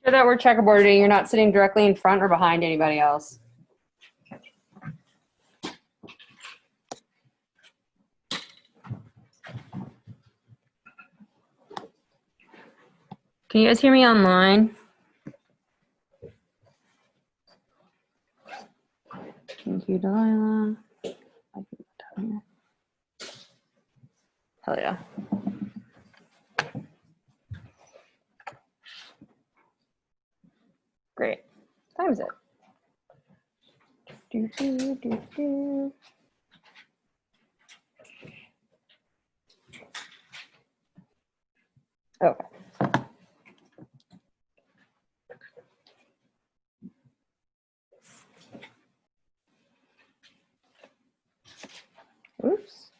So that we're checkerboarding, you're not sitting directly in front or behind anybody else. Can you guys hear me online? Thank you, Delilah. Hell yeah. Great. What time is it? Do, do, do, do. Okay. Oops.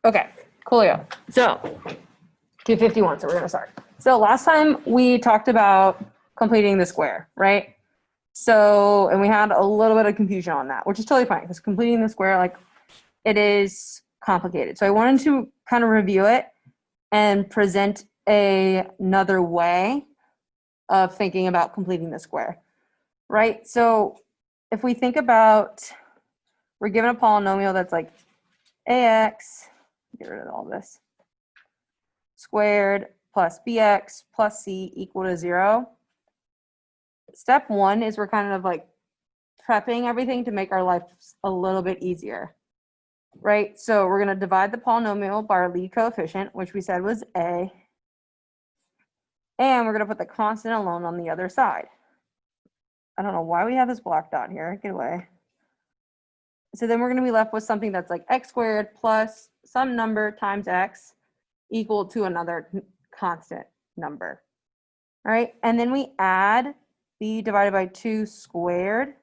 Okay, coolio. So 251, so we're gonna start. So last time we talked about completing the square, right? So, and we had a little bit of confusion on that, which is totally fine because completing the square, like, it is complicated. So I wanted to kind of review it and present another way of thinking about completing the square, right? So if we think about, we're given a polynomial that's like ax, get rid of all this, squared plus bx plus c equal to 0. Step one is we're kind of like prepping everything to make our life a little bit easier, right? So we're going to divide the polynomial by our lead coefficient, which we said was a, and we're going to put the constant alone on the other side. I don't know why we have this black dot here. Get away. So then we're going to be left with something that's like x squared plus some number times x equal to another constant number. All right, and then we add b divided by 2 squared,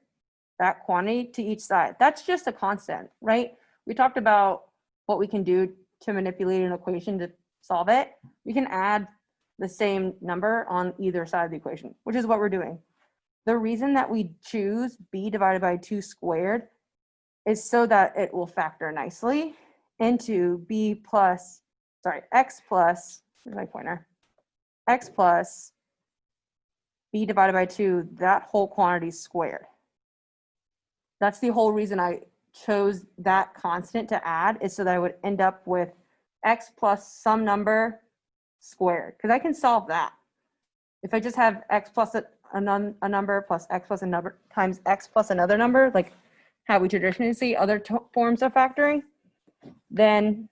that quantity to each side. That's just a constant, right? We talked about what we can do to manipulate an equation to solve it. We can add the same number on either side of the equation, which is what we're doing. The reason that we choose b divided by 2 squared is so that it will factor nicely into x plus, where's my pointer? X plus b divided by 2, that whole quantity squared. That's the whole reason I chose that constant to add, is so that I would end up with x plus some number squared, because I can solve that. If I just have x plus a number plus x plus a number times x plus another number, like how we traditionally see other forms of factoring, then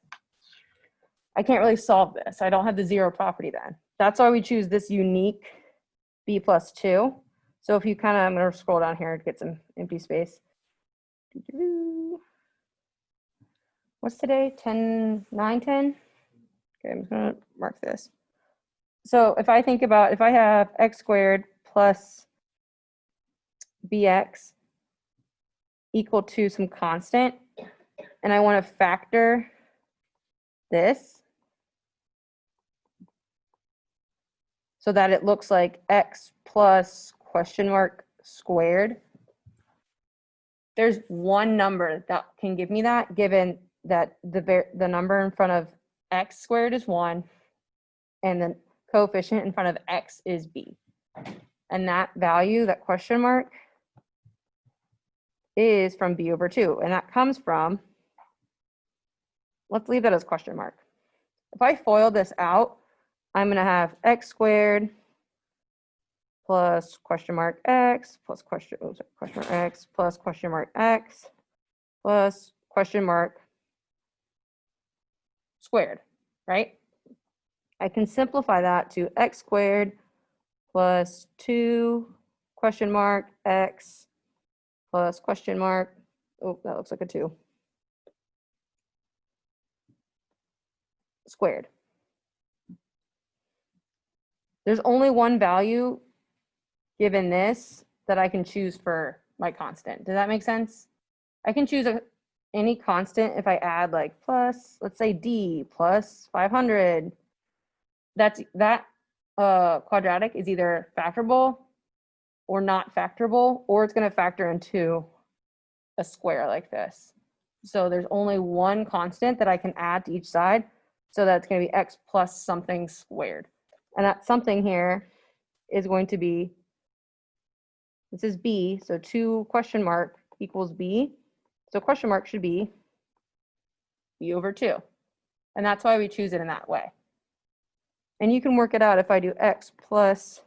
I can't really solve this. I don't have the zero property then. That's why we choose this unique b plus 2. So if you kind of, I'm going to scroll down here to get some empty space. What's today? 10, 9, 10? Okay, I'm going to mark this. So if I think about, if I have x squared plus bx equal to some constant, and I want to factor this so that it looks like x plus question mark squared, there's one number that can give me that, given that the number in front of x squared is 1 and the coefficient in front of x is b. And that value, that question mark, is from b over 2. And that comes from, let's leave that as question mark. If I FOIL this out, I'm going to have x squared plus question mark x plus question mark x plus question mark x plus question mark squared, right? I can simplify that to x squared plus 2 question mark x plus question mark, oh, that looks like a 2, squared. There's only one value given this that I can choose for my constant. Does that make sense? I can choose any constant if I add like plus, let's say d plus 500. That quadratic is either factorable or not factorable, or it's going to factor into a square like this. So there's only one constant that I can add to each side. So that's going to be x plus something squared. And that something here is going to be, this is b, so 2 question mark equals b. So question mark should be b over 2. And that's why we choose it in that way. And you can work it out if I do x plus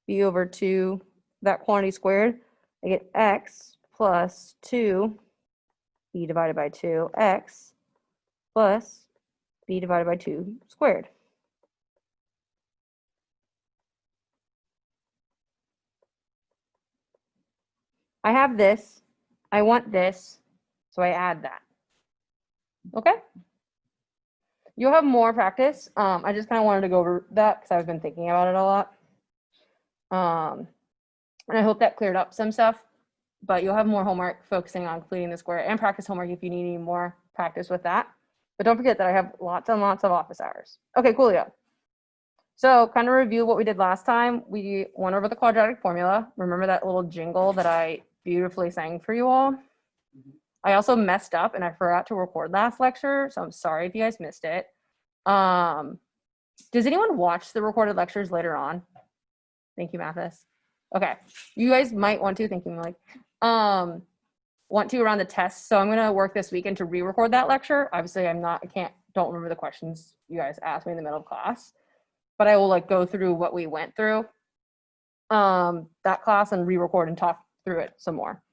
b over 2, that quantity squared, I get x plus 2 b divided by 2, x plus b divided by 2 squared. I have this, I want this, so I add that. Okay? You'll have more practice. I just kind of wanted to go over that because I've been thinking about it a lot. And I hope that cleared up some stuff, but you'll have more homework focusing on completing the square and practice homework if you need any more practice with that. But don't forget that I have lots and lots of office hours. Okay, cool, yeah. So kind of review what we did last time. We went over the quadratic formula. Remember that little jingle that I beautifully sang for you all? I also messed up and I forgot to record last lecture, so I'm sorry if you guys missed it. Does anyone watch the recorded lectures later on? Thank you, Mathis. Okay, you guys might want to, thinking like, want to around the test. So I'm gonna work this weekend to re-record that lecture. Obviously don't remember the questions you guys asked me in the middle of class, but I will like go through what we went through that class and re-record and talk through it some more.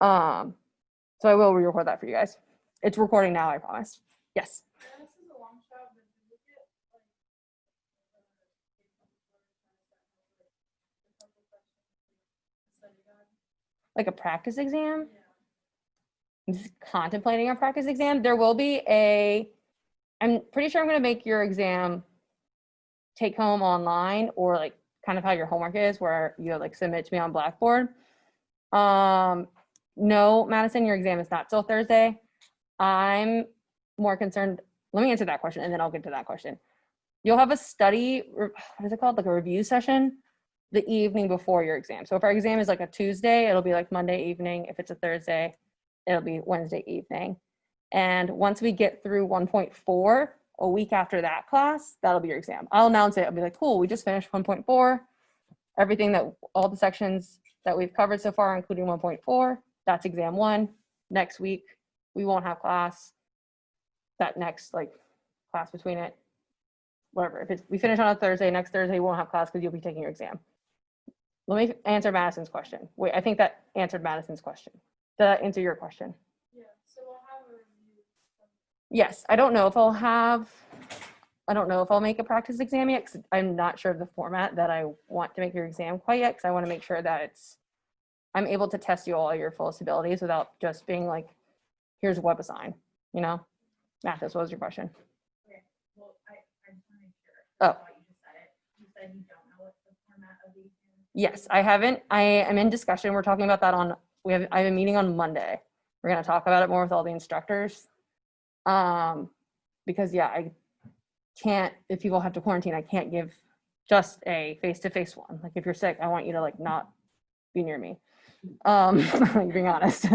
So I will re-record that for you guys. It's recording now, I promise. Yes. Like a practice exam? I'm just contemplating a practice exam. There will be I'm pretty sure I'm going to make your exam take home online, or like kind of how your homework is, where you like submit to me on Blackboard. No, Madison, your exam is not till Thursday. I'm more concerned. Let me answer that question and then I'll get to that question. You'll have a study, what is it called? Like a review session the evening before your exam. So if our exam is like a Tuesday, it'll be like Monday evening. If it's a Thursday, it'll be Wednesday evening. And once we get through 1.4, a week after that class, that'll be your exam. I'll announce it. I'll be like, cool, we just finished 1.4. Everything that, all the sections that we've covered so far, including 1.4, that's exam 1. Next week, we won't have class. That next like class between it, whatever. If we finish on a Thursday, next Thursday, we won't have class because you'll be taking your exam. Let me answer Madison's question. Wait, I think that answered Madison's question. Did that answer your question? Yeah, so we'll have a review. Yes, I don't know if I'll make a practice exam yet, because I'm not sure of the format that I want to make your exam quite yet, because I want to make sure that I'm able to test you all your fullest abilities without just being like, here's WebAssign, you know? Mathis, what was your question? Okay, well, I just want to make sure. Oh. I thought you just said it. You said you don't know what the format of the exam is. Yes, I haven't. I am in discussion. We're talking about that I have a meeting on Monday. We're going to talk about it more with all the instructors. Because yeah, I can't, if people have to quarantine, I can't give just a face-to-face one. Like if you're sick, I want you to like not be near me. Being honest.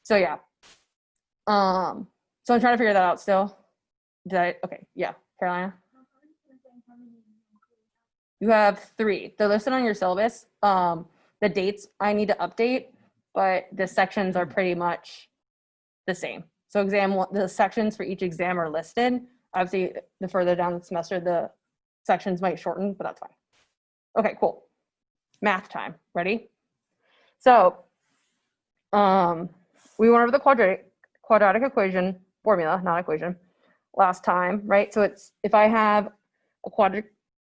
So yeah. So I'm trying to figure that out still. Okay, yeah, Carolina. You have 3. They're listed on your syllabus. The dates I need to update, but the sections are pretty much the same. So the sections for each exam are listed. Obviously, the further down the semester, the sections might shorten, but that's fine. Okay, cool. Math time. Ready? So, we went over the quadratic equation formula, not equation, last time, right? So it's, if I have a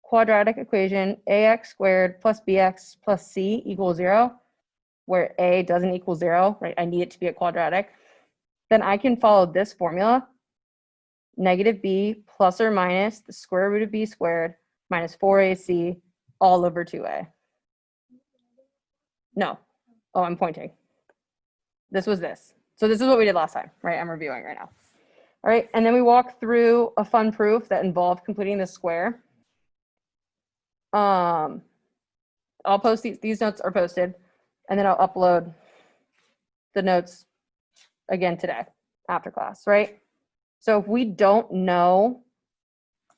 quadratic equation, ax squared plus bx plus c equals 0, where a doesn't equal 0, right? I need it to be a quadratic. Then I can follow this formula, negative b plus or minus the square root of b squared minus 4ac all over 2a. No. I'm pointing. This was this. So this is what we did last time, right? I'm reviewing right now. All right, and then we walk through a fun proof that involved completing the square. I'll post these notes are posted, and then I'll upload the notes again today after class, right? So if we don't know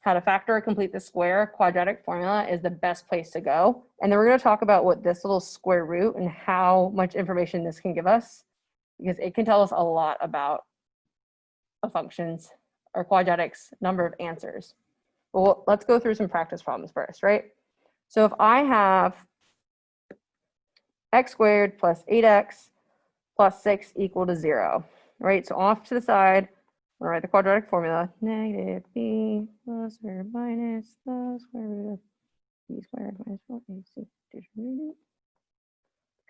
how to factor or complete the square, quadratic formula is the best place to go. And then we're going to talk about what this little square root and how much information this can give us, because it can tell us a lot about a function's or quadratic's number of answers. Well, let's go through some practice problems first, right? So if I have x squared plus 8x plus 6 equal to 0, right? So off to the side, I'm going to write the quadratic formula. Negative b plus or minus the square root of b squared minus 4ac.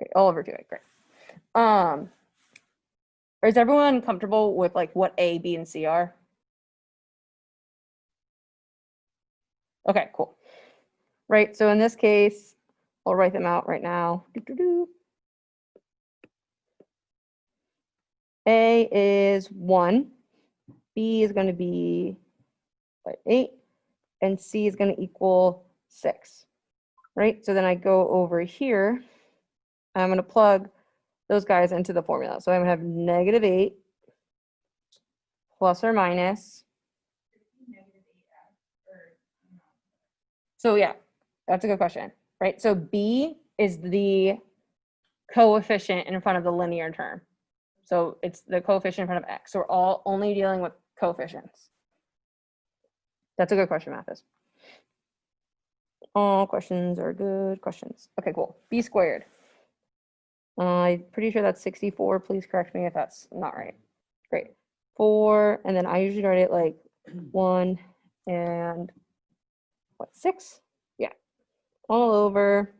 Okay, all over 2a, great. Is everyone comfortable with like what a, b, and c are? Okay, cool. Right, so in this case, I'll write them out right now. A is 1, B is going to be 8, and C is going to equal 6, right? So then I go over here, I'm going to plug those guys into the formula. So I'm going to have negative 8 plus or minus. So yeah, that's a good question, right? So B is the coefficient in front of the linear term. So it's the coefficient in front of x. So we're all only dealing with coefficients. That's a good question, Mathis. All questions are good questions. Okay, cool. B squared. I'm pretty sure that's 64. Please correct me if that's not right. Great. 4, and then I usually write it like 1 and what, 6? Yeah. All over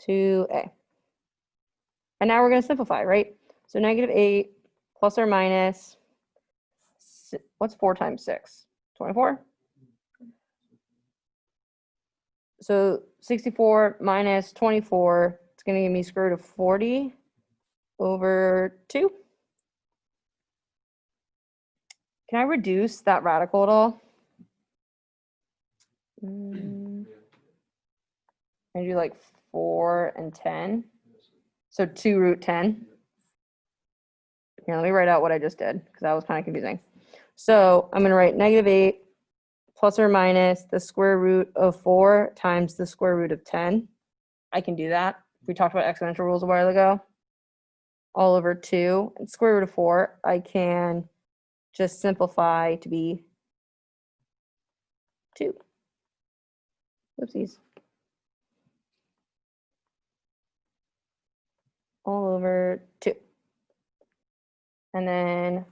2a. And now we're going to simplify, right? So negative 8 plus or minus, what's 4 times 6? 24? So 64 minus 24, it's going to give me square root of 40 over 2. Can I reduce that radical at all? I do like 4 and 10. So 2 root 10. Here, let me write out what I just did because that was kind of confusing. So I'm going to write negative 8 plus or minus the square root of 4 times the square root of 10. I can do that. We talked about exponential rules a while ago. All over 2. And square root of 4, I can just simplify to be 2. Oopsies. All over 2. And then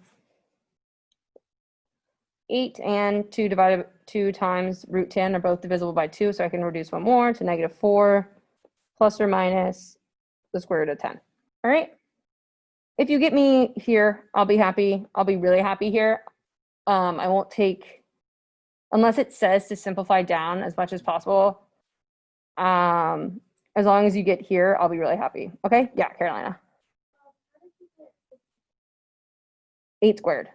8 and 2 divided 2 times root 10 are both divisible by 2, so I can reduce one more to negative 4 plus or minus the square root of 10. All right. If you get me here, I'll be happy. I'll be really happy here. I won't take, unless it says to simplify down as much as possible. As long as you get here, I'll be really happy. Okay? Yeah, Carolina. 8 squared.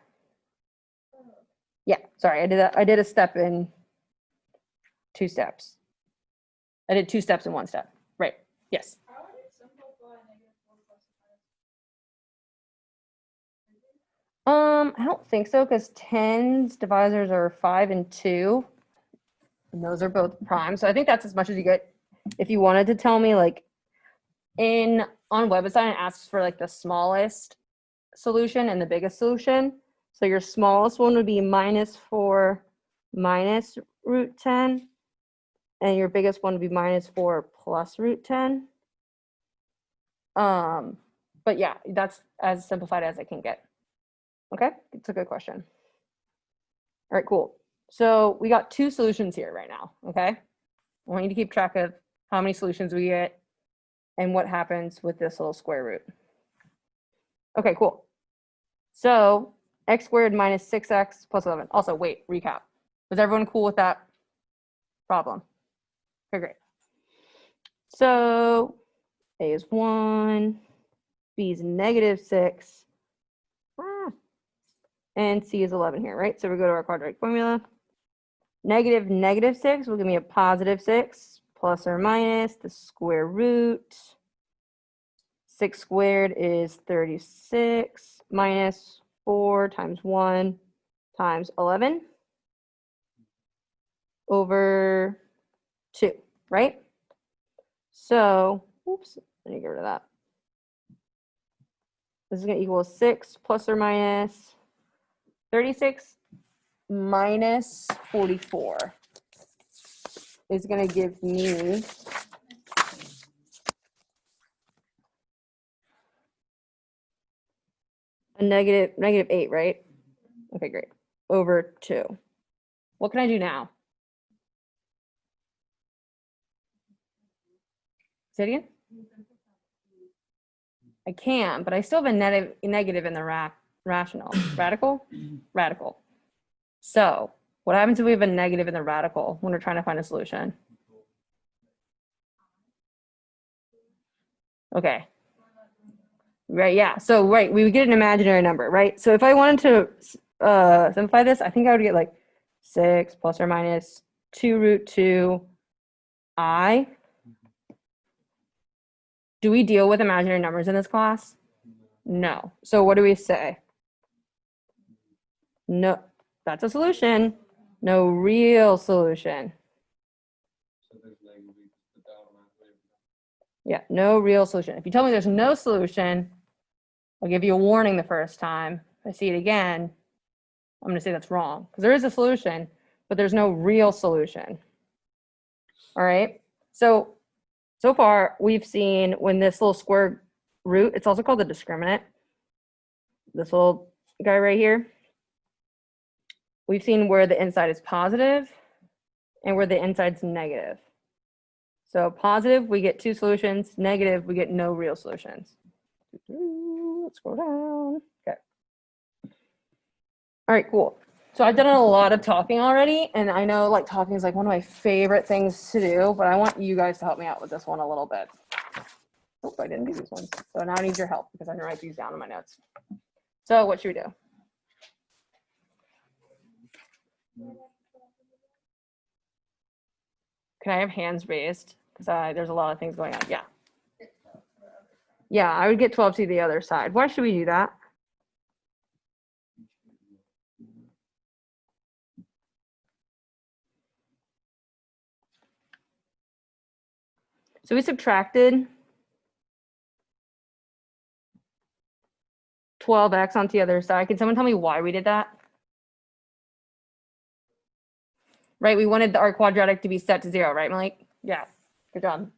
Yeah, sorry, I did a step in 2 steps. I did 2 steps in 1 step. Right. Yes. How would it simplify negative 4 plus I don't think so, because 10's divisors are 5 and 2. And those are both prime. So I think that's as much as you get. If you wanted to tell me, like, on WebAssign, it asks for like the smallest solution and the biggest solution. So your smallest one would be minus 4 minus root 10. And your biggest one would be minus 4 plus root 10. But yeah, that's as simplified as I can get. Okay, it's a good question. All right, cool. So we got 2 solutions here right now, okay? I want you to keep track of how many solutions we get and what happens with this little square root. Okay, cool. So x squared minus 6x plus 11. Also, wait, recap. Was everyone cool with that problem? Okay, great. So a is 1, b is negative 6. and C is 11 here, right? So we go to our quadratic formula. Negative negative 6 will give me a positive 6 plus or minus the square root. 6 squared is 36 minus 4 times 1 times 11 over 2, right? So, oops, let me get rid of that. This is going to equal 6 plus or minus 36 minus 44 is going to give me a negative 8, right? Okay, great. Over 2. What can I do now? Say it again? I can, but I still have a negative in the rational. Radical. So what happens if we have a negative in the radical when we're trying to find a solution? Okay. Right, yeah. So, right, we would get an imaginary number, right? So if I wanted to simplify this, I think I would get like 6 plus or minus 2 root 2 I. Do we deal with imaginary numbers in this class? No. So what do we say? No, that's a solution. No real solution. Yeah, no real solution. If you tell me there's no solution, I'll give you a warning the first time. If I see it again, I'm going to say that's wrong because there is a solution, but there's no real solution. All right. So far we've seen when this little square root, it's also called the discriminant. This little guy right here. We've seen where the inside is positive and where the inside's negative. So positive, we get 2 solutions. Negative, we get no real solutions. Let's go down. Okay. All right, cool. So I've done a lot of talking already, and I know like talking is like one of my favorite things to do, but I want you guys to help me out with this one a little bit. Oh, I didn't do these ones. So now I need your help because I didn't write these down in my notes. So what should we do? Can I have hands raised? Because there's a lot of things going on. Yeah. Yeah, I would get 12 to the other side. Why should we do that? So we subtracted 12x onto the other side. Can someone tell me why we did that? Right, we wanted our quadratic to be set to 0, right, Malik? Yeah, good job.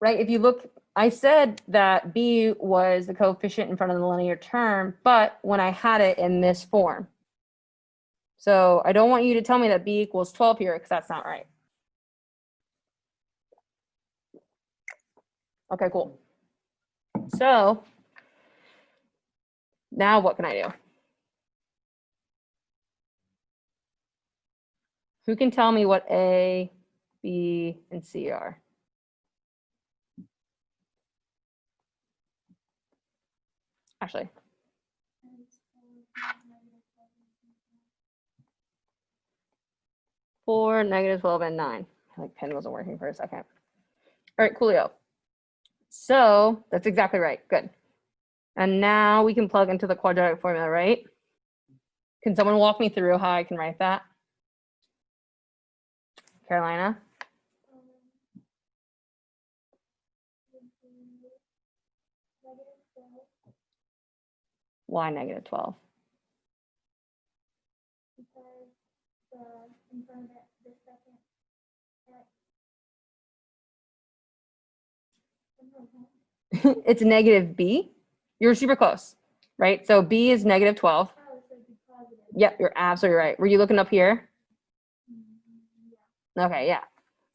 Right, if you look, I said that b was the coefficient in front of the linear term, but when I had it in this form. So I don't want you to tell me that b equals 12 here because that's not right. Okay, cool. So now what can I do? Who can tell me what A, B, and C are? Actually. 4, -12, and 9. Like pen wasn't working for a second. All right, coolio. So that's exactly right. Good. And now we can plug into the quadratic formula, right? Can someone walk me through how I can write that? Carolina? Why -12? It's negative b. You're super close, right? So b is -12. Yep, you're absolutely right. Were you looking up here? Okay, yeah.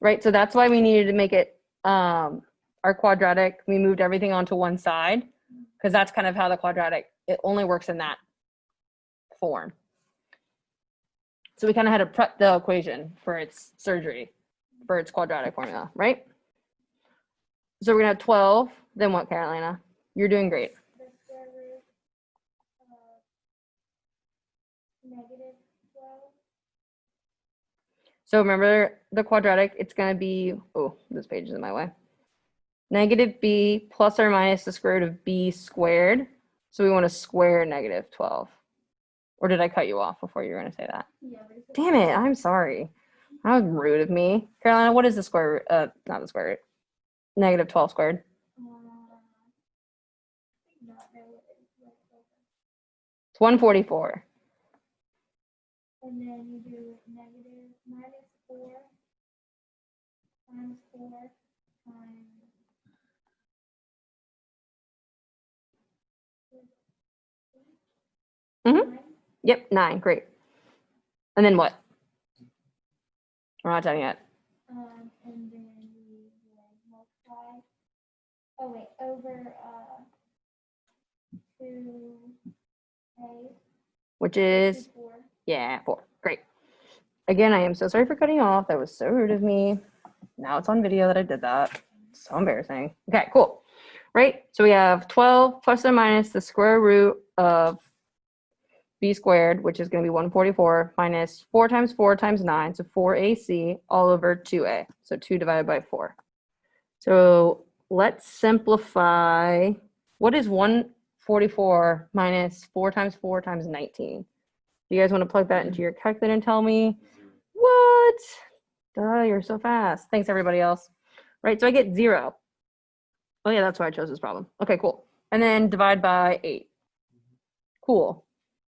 Right, so that's why we needed to make it our quadratic. We moved everything onto one side because that's kind of how the quadratic, it only works in that form. So we kind of had to prep the equation for its surgery, for its quadratic formula, right? So we're gonna have 12, then what, Carolina? You're doing great. So remember the quadratic, it's going to be, oh, this page is in my way. Negative b plus or minus the square root of b squared. So we want to square negative 12. Or did I cut you off before you were going to say that? Yeah, basically. Damn it, I'm sorry. That was rude of me. Carolina, what is the square root? Not the square root. Negative 12 squared. Not know what it is, like, It's 144. and then you do negative -4 times 4 times Mhm. 9. Yep, 9. Great. And then what? We're not done yet. And then we will multiply. Oh wait, over 2a. Which is, 4. yeah, 4. Great. Again, I am so sorry for cutting you off. That was so rude of me. Now it's on video that I did that. So embarrassing. Okay, cool. Right? So we have 12 plus or minus the square root of b squared, which is going to be 144, minus 4 times 4 times 9, so 4ac, all over 2a. So 2 divided by 4. So let's simplify. What is 144 minus 4 times 4 times 19? Do you guys want to plug that into your calculator and tell me? What? Duh, you're so fast. Thanks, everybody else. Right, so I get 0. Oh, yeah, that's why I chose this problem. Okay, cool. And then divide by 8. Cool.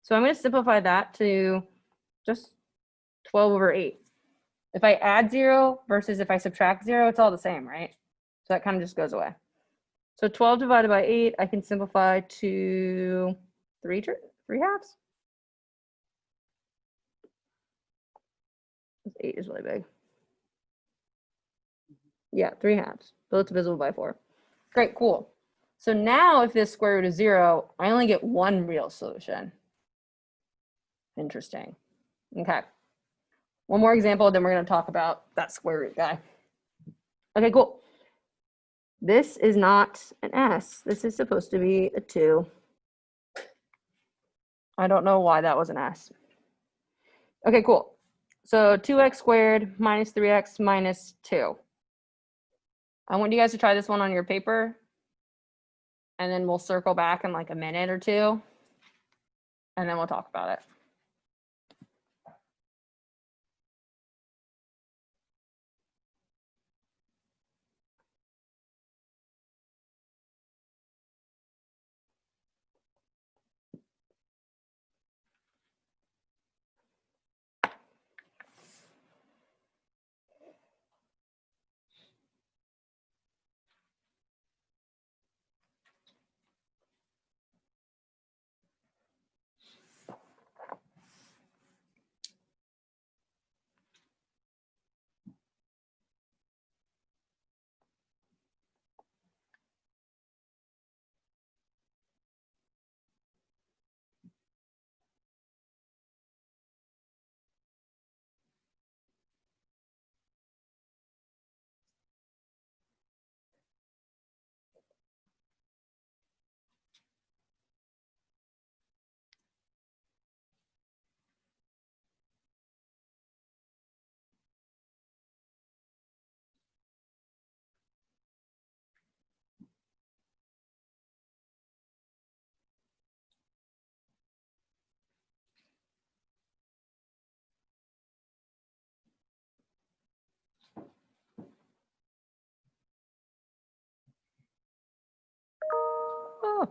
So I'm going to simplify that to just 12 over 8. If I add 0 versus if I subtract 0, it's all the same, right? So that kind of just goes away. So 12 divided by 8, I can simplify to 3 halves. 8 is really big. Yeah, 3 halves. Both divisible by 4. Great, cool. So now if this square root is 0, I only get one real solution. Interesting. Okay. One more example, then we're going to talk about that square root guy. Okay, cool. This is not an S. This is supposed to be a 2. I don't know why that was an S. Okay, cool. So 2x squared minus 3x minus 2. I want you guys to try this one on your paper, and then we'll circle back in like a minute or two, and then we'll talk about it. Oh.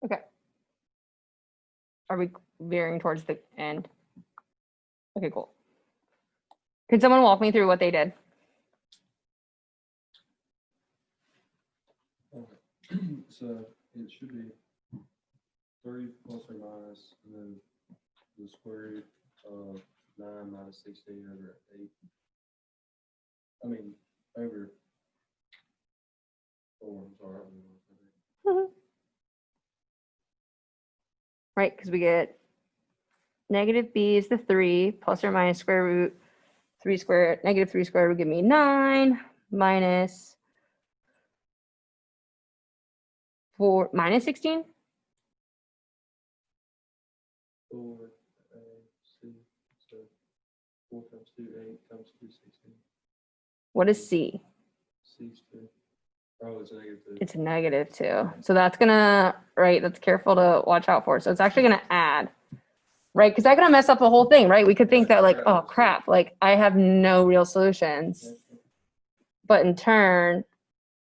Okay. Are we veering towards the end? Okay, cool. Can someone walk me through what they did? So it should be 3 plus or minus, and then the square root of 9 minus 16 over 8. I mean, over 4, I'm sorry. Right, because we get negative b is the 3 plus or minus square root 3 squared, negative 3 squared would give me 9 minus 4 minus 16. 4, A, C, so 4 times 2, 8 times 2, 16. What is C? C's 2. Oh, it's negative 2. It's -2. So that's gonna, right, that's careful to watch out for. So it's actually gonna add, right? Because that could mess up the whole thing, right? We could think that like, oh crap, like I have no real solutions. But in turn,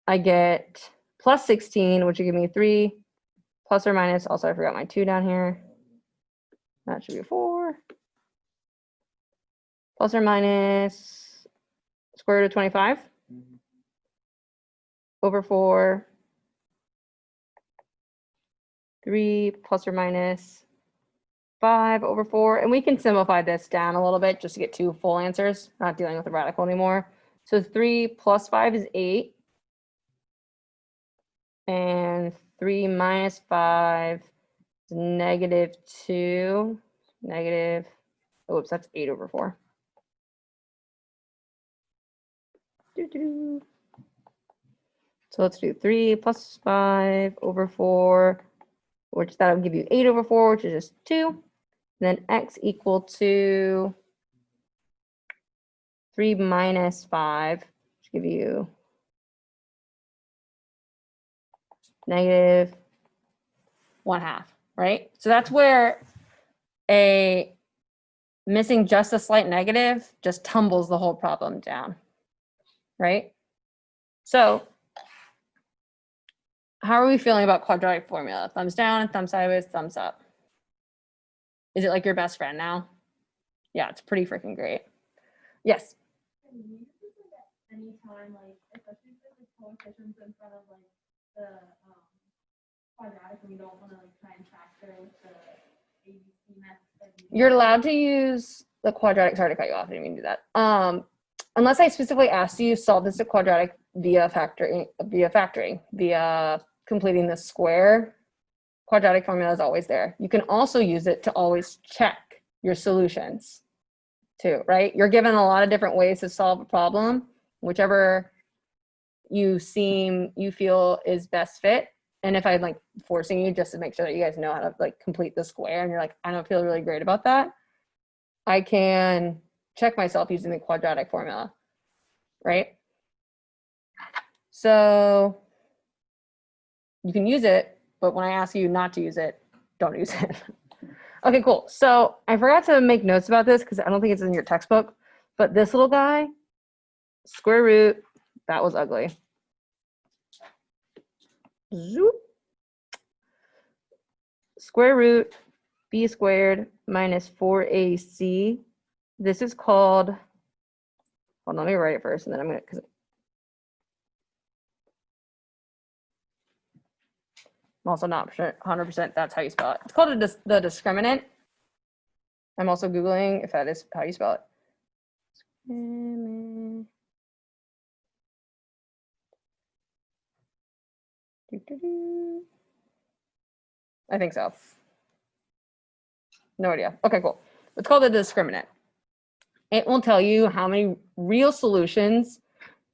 I get plus 16, which would give me 3, plus or minus, also I forgot my 2 down here. That should be a 4. Plus or minus square root of 25 Mhm. over 4. 3 plus or minus 5 over 4. And we can simplify this down a little bit just to get 2 full answers, not dealing with the radical anymore. So 3 plus 5 is 8. And 3 minus 5 is -2. Negative, oops, that's 8 over 4. Doo-doo. So let's do 3 plus 5 over 4, which that'll give you 8 over 4, which is just 2. Then x equal to 3 minus 5, which give you -1/2, right? So that's where a missing just a slight negative just tumbles the whole problem down, right? So how are we feeling about quadratic formula? Thumbs down, thumbs sideways, thumbs up. Is it like your best friend now? Yeah, it's pretty freaking great. Yes. Can you use this like at any time, like especially if there's like coefficients in front of like the quadratic, and we don't want to like try and factor with the ABC method. You're allowed to use the quadratic. Sorry to cut you off. I didn't mean to do that. Unless I specifically asked you solve this quadratic via factoring, via completing the square. Quadratic formula is always there. You can also use it to always check your solutions too, right? You're given a lot of different ways to solve a problem, whichever you feel is best fit. And if I'm like forcing you just to make sure that you guys know how to like complete the square and you're like, I don't feel really great about that, I can check myself using the quadratic formula, right? So you can use it, but when I ask you not to use it, don't use it. Okay, cool. So I forgot to make notes about this because I don't think it's in your textbook, but this little guy, square root, that was ugly. Zoop. Square root b squared minus 4ac. This is called, hold on, let me write it first and then I'm gonna, because I'm also not 100% that's how you spell it. It's called the discriminant. I'm also Googling if that is how you spell it. I think so. No idea. Okay, cool. It's called the discriminant. It will tell you how many real solutions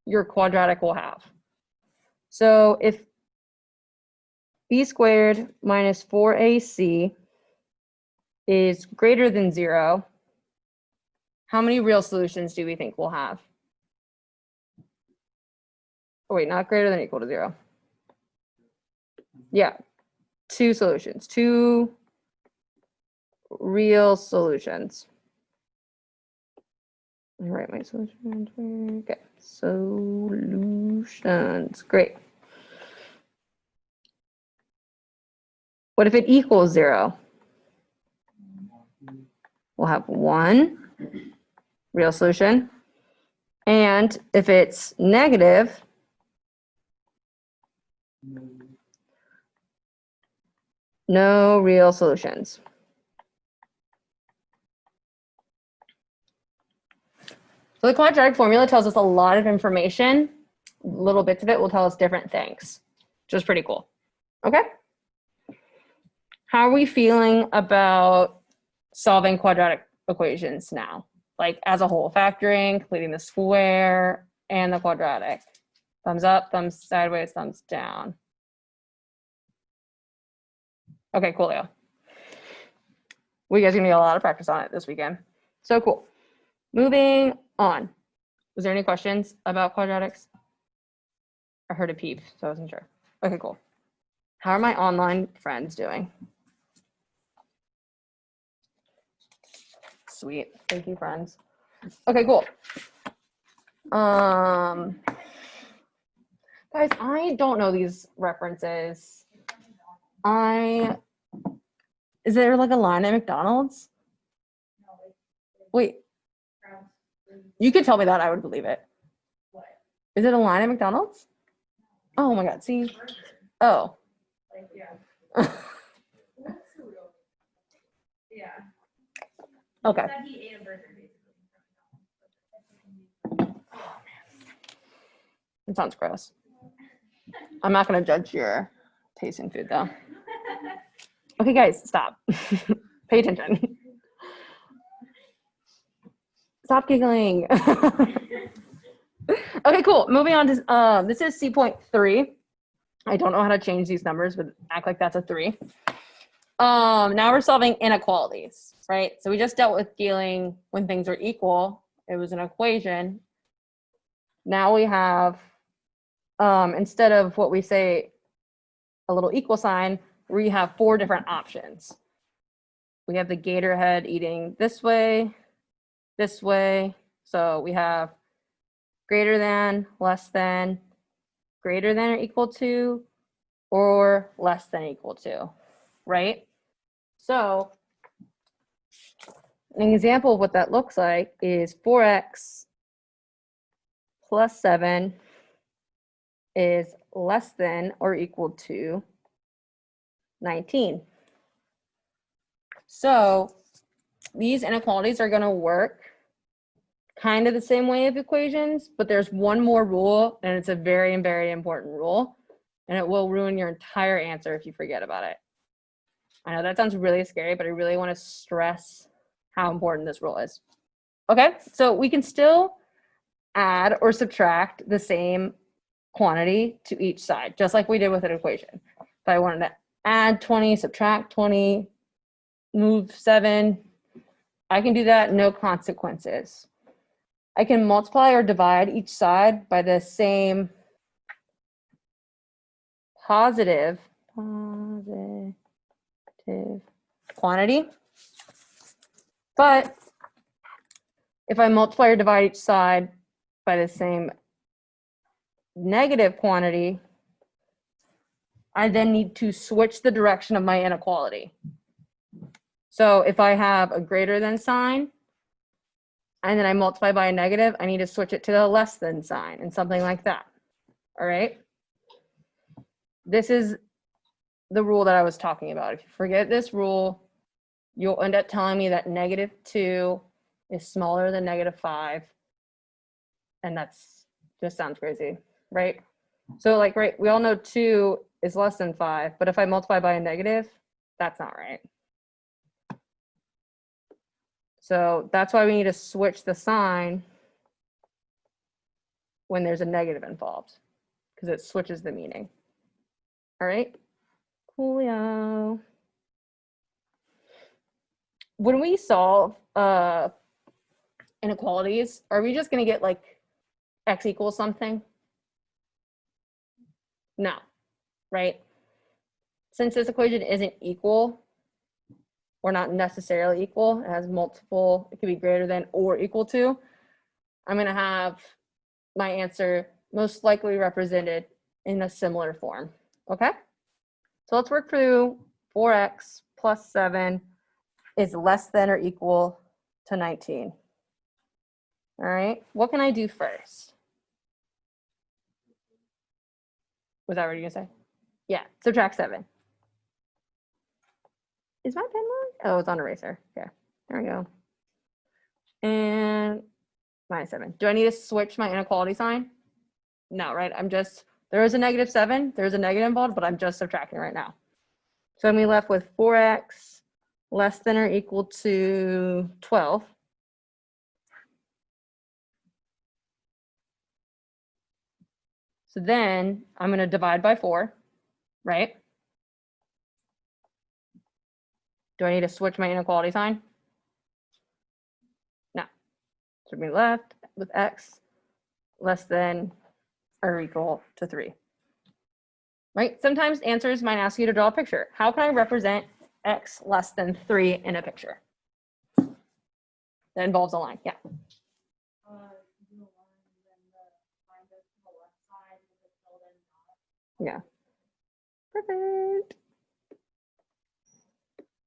your quadratic will have. So if b squared minus 4ac is greater than 0, how many real solutions do we think we'll have? Oh, wait, not greater than or equal to 0. Yeah, 2 solutions, 2 real solutions. Let me write my solutions. Okay, solutions. Great. What if it equals 0? We'll have 1 real solution. And if it's negative, no real solutions. So the quadratic formula tells us a lot of information. Little bits of it will tell us different things, which is pretty cool. Okay. How are we feeling about solving quadratic equations now? Like as a whole, factoring, completing the square, and the quadratic. Thumbs up, thumbs sideways, thumbs down. Okay, cool, Leo. We guys are gonna get a lot of practice on it this weekend. So cool. Moving on. Was there any questions about quadratics? I heard a peep, so I wasn't sure. Okay, cool. How are my online friends doing? Sweet. Thank you, friends. Okay, cool. Guys, I don't know these references. Is there like a line at McDonald's? Wait, you could tell me that, I would believe it. What? Is it a line at McDonald's? Oh my God, see? Oh. Like, yeah. Yeah. Okay. He said he ate a burger basically. It sounds gross. I'm not gonna judge your taste in food though. Okay, guys, stop. Pay attention. Stop giggling. Okay, cool. Moving on to this is C.3. I don't know how to change these numbers, but act like that's a 3. Now we're solving inequalities, right? So we just dealt with dealing when things are equal. It was an equation. Now we have, instead of what we say, a little equal sign, we have 4 different options. We have the gator head eating this way. So we have greater than, less than, greater than or equal to, or less than equal to, right? So an example of what that looks like is 4x plus 7 is less than or equal to 19. So these inequalities are going to work kind of the same way of equations, but there's one more rule, and it's a very, very important rule, and it will ruin your entire answer if you forget about it. I know that sounds really scary, but I really want to stress how important this rule is. Okay, so we can still add or subtract the same quantity to each side, just like we did with an equation. If I wanted to add 20, subtract 20, move 7, I can do that, no consequences. I can multiply or divide each side by the same positive quantity. But if I multiply or divide each side by the same negative quantity, I then need to switch the direction of my inequality. So if I have a greater than sign, and then I multiply by a negative, I need to switch it to the less than sign and something like that. All right. This is the rule that I was talking about. If you forget this rule, you'll end up telling me that -2 is smaller than -5. And that's just sounds crazy, right? So like, right, we all know 2 is less than 5, but if I multiply by a negative, that's not right. So that's why we need to switch the sign when there's a negative involved, because it switches the meaning. All right, coolio. When we solve inequalities, are we just gonna get like x equals something? No, right? Since this equation isn't equal, or not necessarily equal, it has multiple, it could be greater than or equal to, I'm gonna have my answer most likely represented in a similar form, okay? So let's work through 4x plus 7 is less than or equal to 19. All right, what can I do first? Was that what you were gonna say? Yeah, subtract 7. Is my pen wrong? Oh, it's on eraser. Okay, there we go. And -7. Do I need to switch my inequality sign? No, right? There is a -7, there's a negative involved, but I'm just subtracting right now. So I'm gonna be left with 4x less than or equal to 12. So then I'm gonna divide by 4, right? Do I need to switch my inequality sign? No. So we left with x less than or equal to 3. Right? Sometimes answers might ask you to draw a picture. How can I represent x less than 3 in a picture? That involves a line. Yeah. Do the line and then the line goes to the left side with the filled in dot. Yeah. Perfect.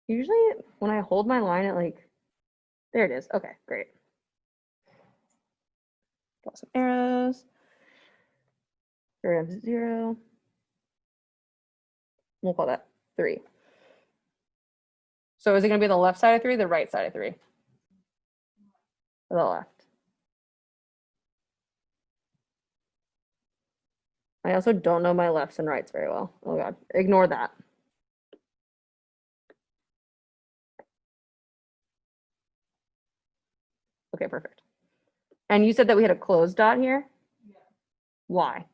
Usually when I hold my line at like, there it is. Okay, great. Draw some arrows. Variable 0. We'll call that 3. So is it going to be the left side of 3, the right side of 3? Or the left? I also don't know my lefts and rights very well. Oh God, ignore that. Okay, perfect. And you said that we had a closed dot here? Yeah. Why?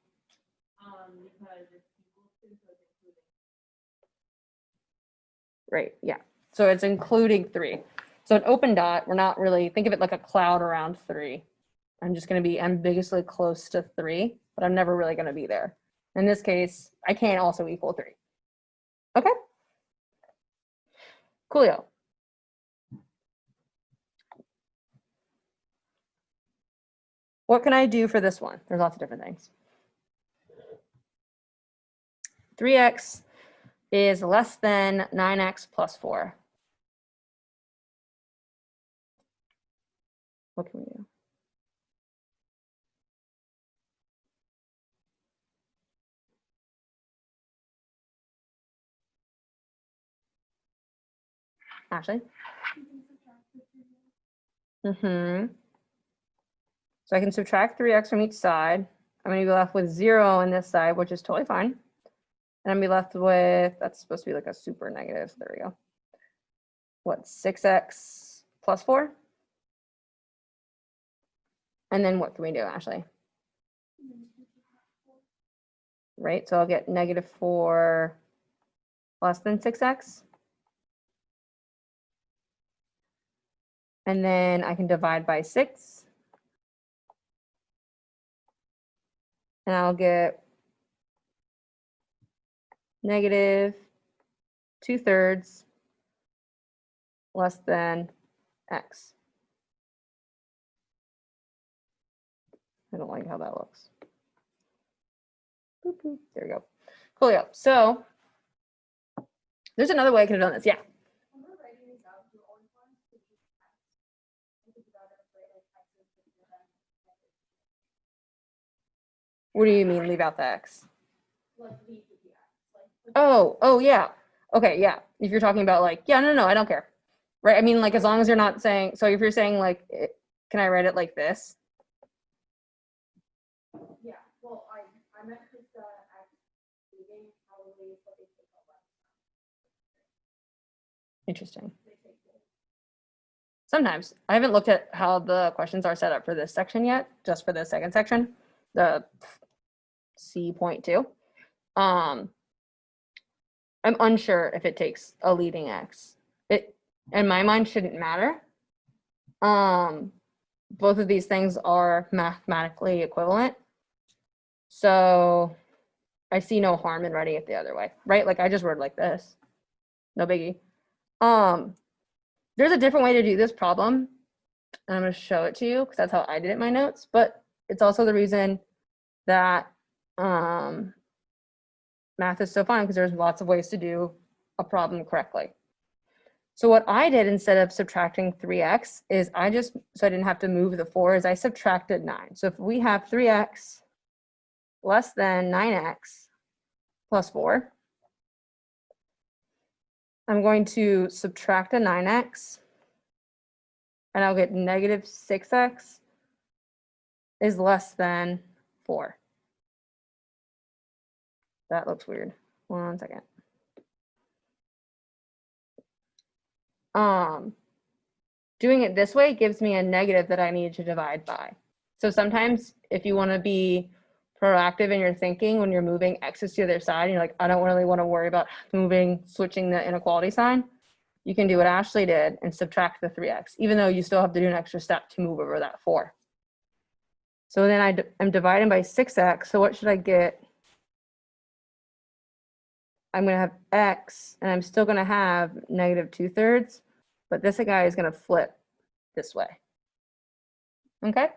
Because it's equal to, so it's including. Right, yeah. So it's including 3. So an open dot, we're not really, think of it like a cloud around 3. I'm just going to be ambiguously close to 3, but I'm never really going to be there. In this case, I can't also equal 3. Okay. Coolio. What can I do for this one? There's lots of different things. 3x is less than 9x plus 4. What can we do? Ashley? So I can subtract 3x from each side. I'm going to be left with 0 on this side, which is totally fine. And I'm going to be left with, that's supposed to be like a super negative. There we go. What, 6x plus 4? And then what can we do, Ashley? Right, so I'll get negative 4 less than 6x. And then I can divide by 6. And I'll get negative 2/3 less than x. I don't like how that looks. Boop, boop. There we go. Coolio. So there's another way I could have done this. Yeah. When we're writing these out, do you always want to use x? I think about it, right, like x is bigger than What do you mean leave out the x? like leave with the x. Like Oh, yeah. Okay, yeah. If you're talking about like, yeah, no, I don't care. Right? I mean, like, as long as you're not saying, so if you're saying like, can I write it like this? yeah, well, I meant because the x leaving probably is what they take a left. Interesting. They take it. Sometimes. I haven't looked at how the questions are set up for this section yet, just for the second section, the C.2. I'm unsure if it takes a leading x. It, in my mind, shouldn't matter. Both of these things are mathematically equivalent. So I see no harm in writing it the other way, right? Like I just wrote like this. No biggie. There's a different way to do this problem. And I'm going to show it to you because that's how I did it in my notes. But it's also the reason that math is so fun because there's lots of ways to do a problem correctly. So what I did instead of subtracting 3x is I just, so I didn't have to move the 4, is I subtracted 9. So if we have 3x less than 9x plus 4, I'm going to subtract a 9x and I'll get negative 6x is less than 4. That looks weird. 1 second. Doing it this way gives me a negative that I need to divide by. So sometimes if you want to be proactive in your thinking when you're moving x's to the other side, and you're like, I don't really want to worry about switching the inequality sign, you can do what Ashley did and subtract the 3x, even though you still have to do an extra step to move over that 4. So then I'm dividing by 6x. So what should I get? I'm going to have x, and I'm still going to have negative 2/3, but this guy is going to flip this way. Okay?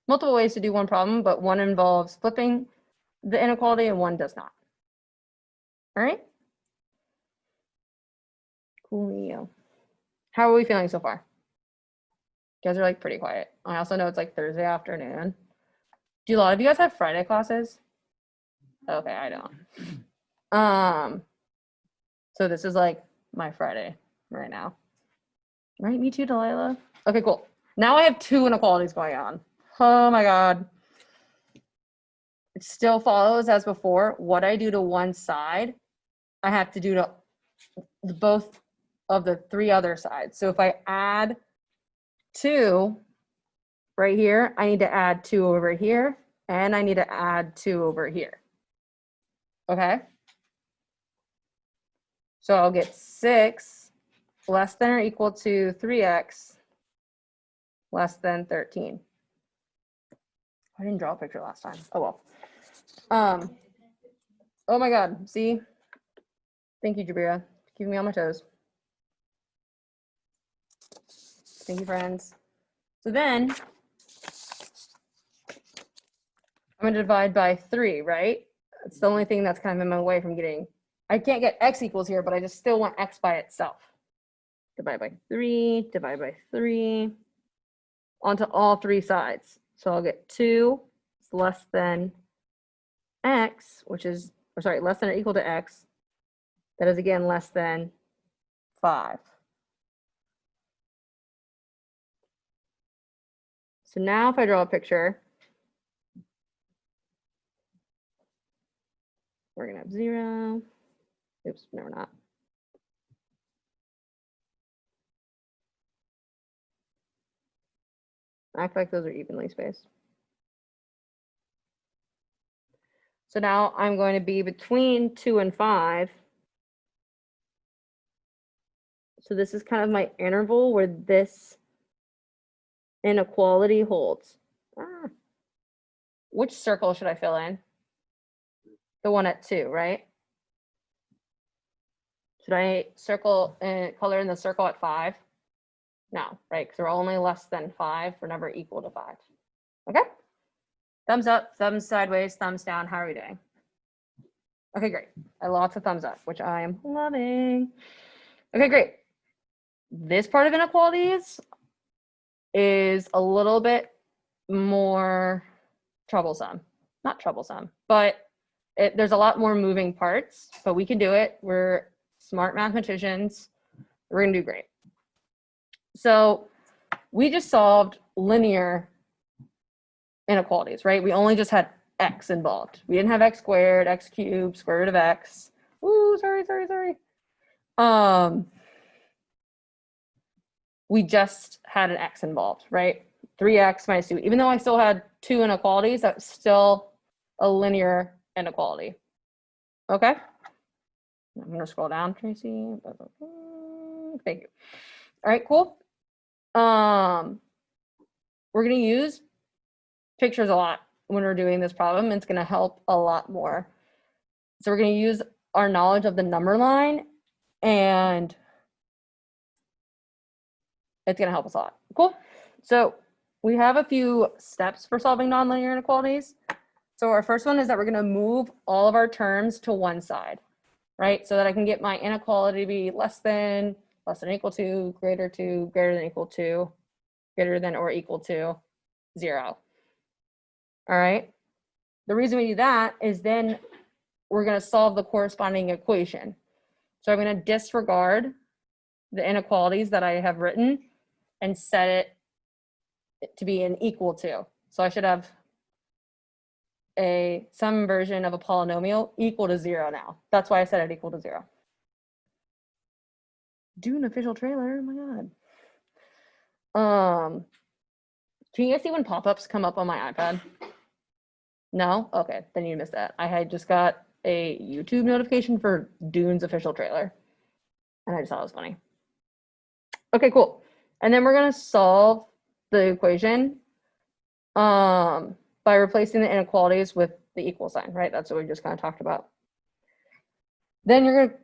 Multiple ways to do one problem, but one involves flipping the inequality and one does not. All right? Coolio. How are we feeling so far? You guys are like pretty quiet. I also know it's like Thursday afternoon. Do a lot of you guys have Friday classes? Okay, I don't. So this is like my Friday right now. Right, me too, Delilah. Okay, cool. Now I have 2 inequalities going on. Oh my God. It still follows as before. What I do to one side, I have to do to both of the 3 other sides. So if I add 2 right here, I need to add 2 over here, and I need to add 2 over here. Okay? So I'll get 6 less than or equal to 3x less than 13. I didn't draw a picture last time. Oh well. Oh my God, see? Thank you, Jabira. Keeping me on my toes. Thank you, friends. So then I'm gonna divide by 3, right? It's the only thing that's kind of in my way from getting, I can't get x equals here, but I just still want x by itself. Divide by 3, divide by 3, onto all 3 sides. So I'll get 2 is less than x, which is, or sorry, less than or equal to x. That is again less than 5. So now if I draw a picture, we're gonna have 0. Oops, no, we're not. Act like those are evenly spaced. So now I'm going to be between 2 and 5. So this is kind of my interval where this inequality holds. Which circle should I fill in? The one at 2, right? Should I circle and color in the circle at 5? No, right? Because we're only less than 5. We're never equal to 5. Okay? Thumbs up, thumbs sideways, thumbs down. How are we doing? Okay, great. Lots of thumbs up, which I am loving. Okay, great. This part of inequalities is a little bit more troublesome. Not troublesome, but there's a lot more moving parts, but we can do it. We're smart mathematicians. We're gonna do great. So we just solved linear inequalities, right? We only just had x involved. We didn't have x squared, x cubed, square root of x. Ooh, sorry. We just had an x involved, right? 3x minus 2. Even though I still had 2 inequalities, that's still a linear inequality. Okay? I'm going to scroll down, Tracy. Thank you. All right, cool. We're going to use pictures a lot when we're doing this problem. It's going to help a lot more. So we're going to use our knowledge of the number line, and it's going to help us a lot. Cool. So we have a few steps for solving nonlinear inequalities. So our first one is that we're going to move all of our terms to one side, right? So that I can get my inequality to be less than equal to, greater than equal to, greater than or equal to 0. All right. The reason we do that is then we're going to solve the corresponding equation. So I'm going to disregard the inequalities that I have written and set it to be an equal to. So I should have some version of a polynomial equal to 0 now. That's why I set it equal to 0. Do an official trailer, oh my God. Can you guys see when pop-ups come up on my iPad? No? Okay, then you missed that. I had just got a YouTube notification for Dune's official trailer. And I just thought it was funny. Okay, cool. And then we're gonna solve the equation by replacing the inequalities with the equal sign, right? That's what we just kind of talked about. Then you're gonna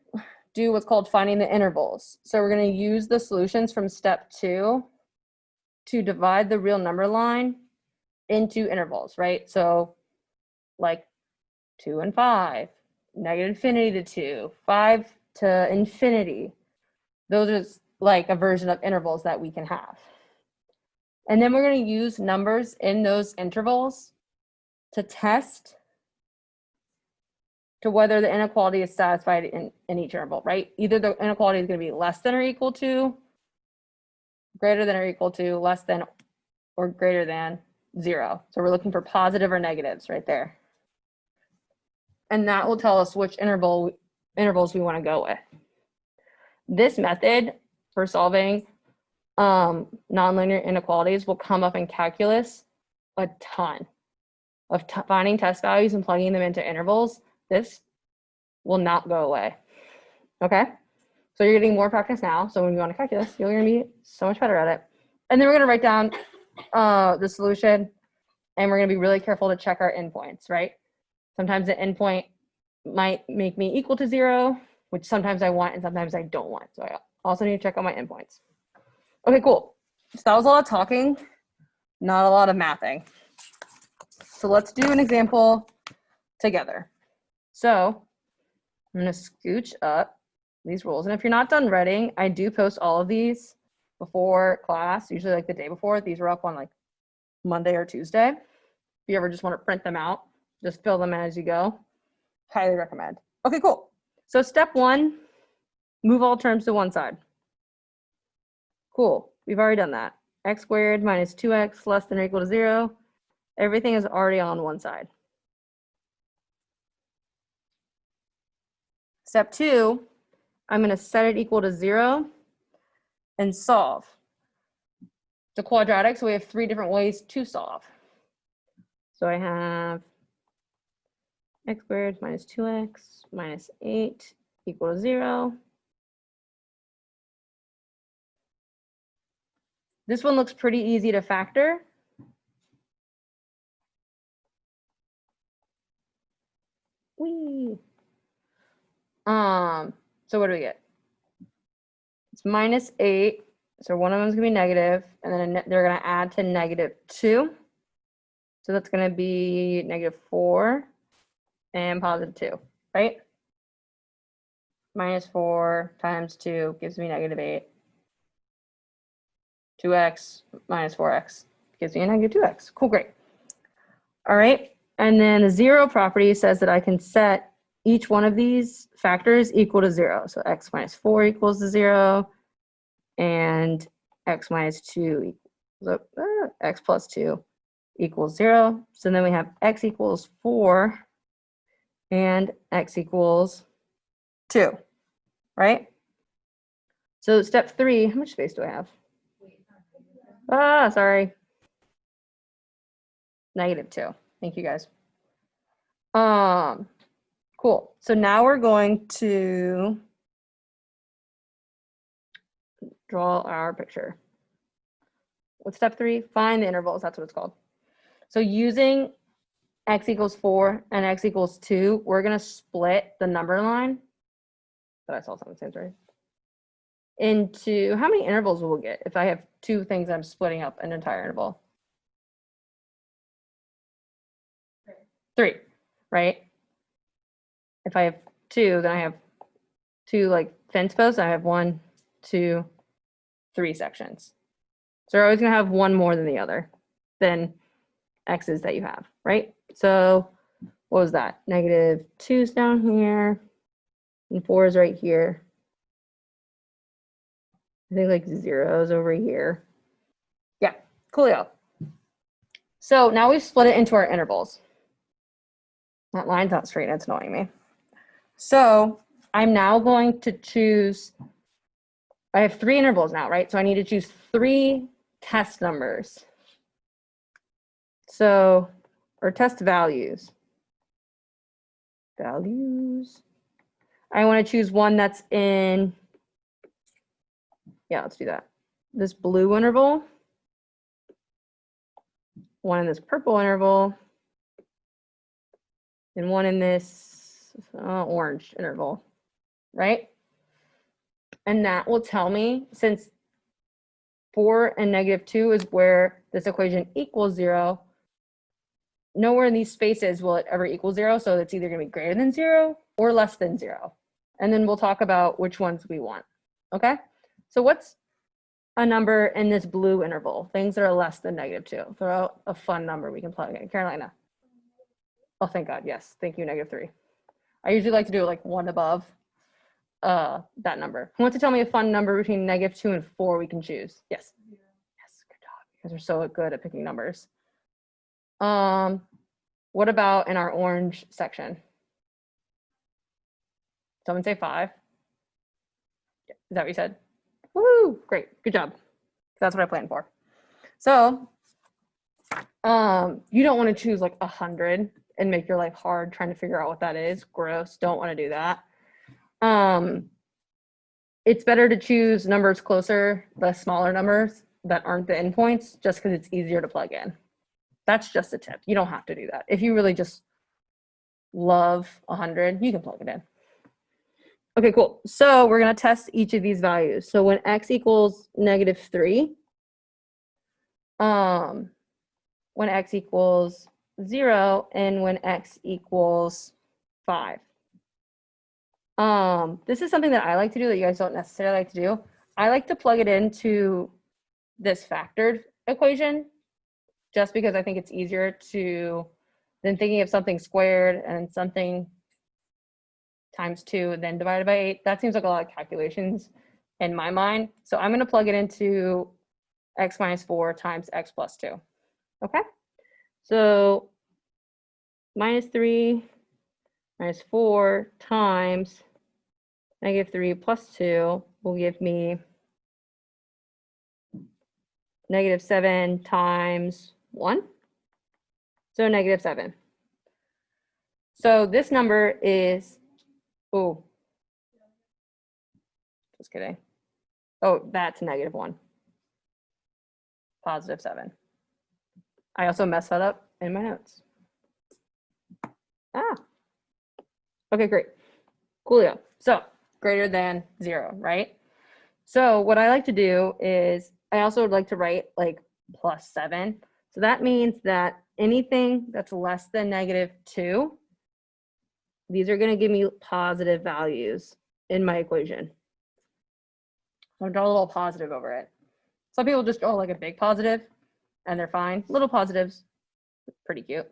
do what's called finding the intervals. So we're gonna use the solutions from step 2 to divide the real number line into intervals, right? So like 2 and 5, negative infinity to 2, 5 to infinity. Those are like a version of intervals that we can have. And then we're going to use numbers in those intervals to test to whether the inequality is satisfied in each interval, right? Either the inequality is going to be less than or equal to, greater than or equal to, less than or greater than 0. So we're looking for positive or negatives right there. And that will tell us which intervals we want to go with. This method for solving nonlinear inequalities will come up in calculus a ton of finding test values and plugging them into intervals. This will not go away. Okay, so you're getting more practice now. So when you go on to calculus, you're going to be so much better at it. And then we're going to write down the solution, and we're going to be really careful to check our endpoints, right? Sometimes the endpoint might make me equal to 0, which sometimes I want and sometimes I don't want. So I also need to check on my endpoints. Okay, cool. So that was a lot of talking, not a lot of mathing. So let's do an example together. So I'm going to scooch up these rules. And if you're not done writing, I do post all of these before class, usually like the day before. These are up on like Monday or Tuesday. If you ever just want to print them out, just fill them in as you go. Highly recommend. Okay, cool. So step 1, move all terms to one side. Cool. We've already done that. X squared minus 2x less than or equal to 0. Everything is already on one side. Step 2, I'm going to set it equal to 0 and solve. It's a quadratic, so we have 3 different ways to solve. So I have x squared minus 2x minus 8 equal to 0. This one looks pretty easy to factor. Whee. So what do we get? It's minus 8. So one of them is going to be negative, and then they're going to add to negative 2. So that's going to be negative 4 and positive 2, right? Minus 4 times 2 gives me negative 8. 2x minus 4x gives me a negative 2x. Cool, great. All right. And then the 0 property says that I can set each one of these factors equal to 0. So x minus 4 equals to 0, and x minus 2 equals, x plus 2 equals 0. So then we have x equals 4 and x equals 2, right? So step 3, how much space do I have? Sorry. Negative 2. Thank you, guys. Cool. So now we're going to draw our picture. What's step 3? Find the intervals. That's what it's called. So using x equals 4 and x equals 2, we're going to split the number line. But I saw something since, right? Into how many intervals will we get if I have 2 things I'm splitting up an entire interval? 3, right? If I have 2, then I have 2 like fence posts. I have 1, 2, 3 sections. So you're always going to have one more than the other than x's that you have, right? So what was that? Negative 2's down here, and 4 is right here. I think like 0's over here. Yeah, coolio. So now we've split it into our intervals. That line's not straight, and it's annoying me. So I'm now going to choose, I have 3 intervals now, right? So I need to choose 3 test numbers. So, or test values. Values. I want to choose one that's in, yeah, let's do that. this blue interval, one in this purple interval, and one in this orange interval, right? And that will tell me, since 4 and -2 is where this equation equals 0, nowhere in these spaces will it ever equal 0, so it's either going to be greater than 0 or less than 0. And then we'll talk about which ones we want, okay? So what's a number in this blue interval? Things that are less than -2. Throw out a fun number we can plug in. Carolina. Oh, thank God, yes. Thank you, -3. I usually like to do it like one above that number. Who wants to tell me a fun number between -2 and 4 we can choose? Yes. Yes, good job. You guys are so good at picking numbers. What about in our orange section? Someone say 5. Is that what you said? Woo! Great. Good job. That's what I planned for. So, you don't want to choose like 100 and make your life hard trying to figure out what that is. Gross. Don't want to do that. It's better to choose numbers closer, the smaller numbers that aren't the endpoints, just because it's easier to plug in. That's just a tip. You don't have to do that. If you really just love 100, you can plug it in. Okay, cool. So we're going to test each of these values. So when x equals -3, when x equals 0, and when x equals 5. This is something that I like to do that you guys don't necessarily like to do. I like to plug it into this factored equation just because I think it's easier than thinking of something squared and something times 2 and then divided by 8. That seems like a lot of calculations in my mind. So I'm going to plug it into x minus 4 times x plus 2. Okay? So -3 minus 4 times -3 plus 2 will give me -7 times 1. So -7. So this number is, oh, just kidding. Oh, that's -1. +7. I also messed that up in my notes. Okay, great. Coolio. So greater than 0, right? So what I like to do is I also would like to write like +7. So that means that anything that's less than -2, these are going to give me positive values in my equation. I'll draw a little positive over it. Some people just draw like a big positive and they're fine. Little positives, pretty cute.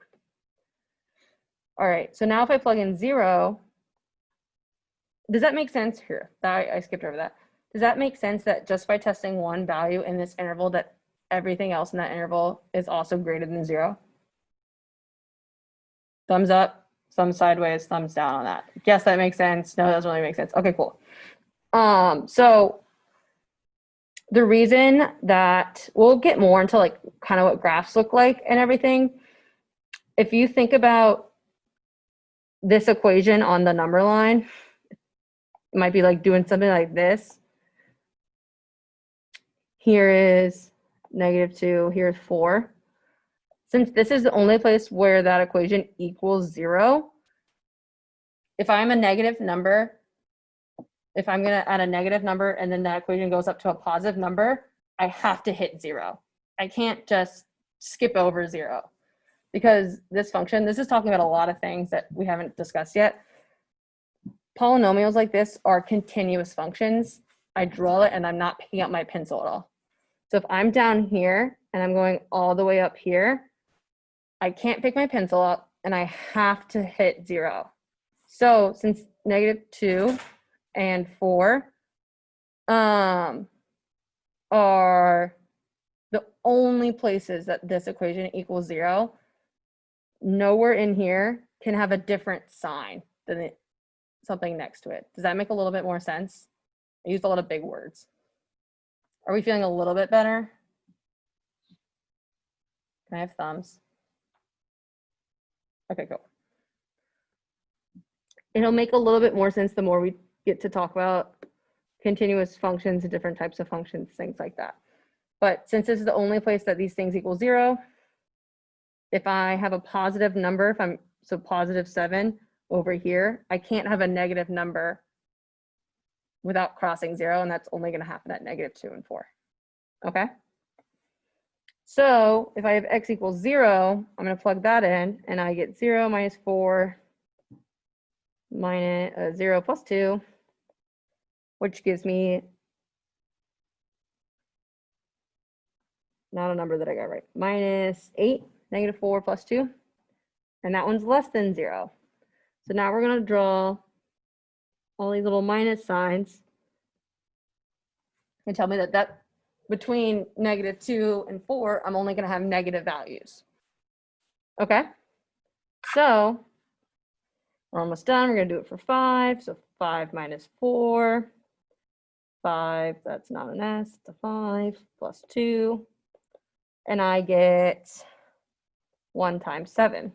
All right, so now if I plug in 0, does that make sense? Here, I skipped over that. Does that make sense that just by testing one value in this interval that everything else in that interval is also greater than 0? Thumbs up, thumbs sideways, thumbs down on that. Yes, that makes sense. No, that doesn't really make sense. Okay, cool. So the reason that we'll get more into like kind of what graphs look like and everything. If you think about this equation on the number line, it might be like doing something like this. Here is -2, here's 4. Since this is the only place where that equation equals 0, if I'm a negative number, if I'm going to add a negative number and then that equation goes up to a positive number, I have to hit 0. I can't just skip over 0 because this function, this is talking about a lot of things that we haven't discussed yet. Polynomials like this are continuous functions. I draw it and I'm not picking up my pencil at all. So if I'm down here and I'm going all the way up here, I can't pick my pencil up and I have to hit 0. So since -2 and 4 are the only places that this equation equals 0, nowhere in here can have a different sign than something next to it. Does that make a little bit more sense? I used a lot of big words. Are we feeling a little bit better? Can I have thumbs? Okay, cool. It'll make a little bit more sense the more we get to talk about continuous functions and different types of functions, things like that. But since this is the only place that these things equal 0, if I have a positive number, if I'm, so positive 7 over here, I can't have a negative number without crossing 0, and that's only going to happen at -2 and 4. Okay? So if I have x equals 0, I'm going to plug that in, and I get 0 minus 4 minus 0 plus 2, which gives me not a number that I got right, minus 8, -4 plus 2, and that one's less than 0. So now we're going to draw all these little minus signs and tell me that between -2 and 4, I'm only going to have negative values. Okay? So we're almost done. We're going to do it for 5. So 5 minus 4. 5, that's not an S, it's a 5, plus 2. And I get 1 times 7.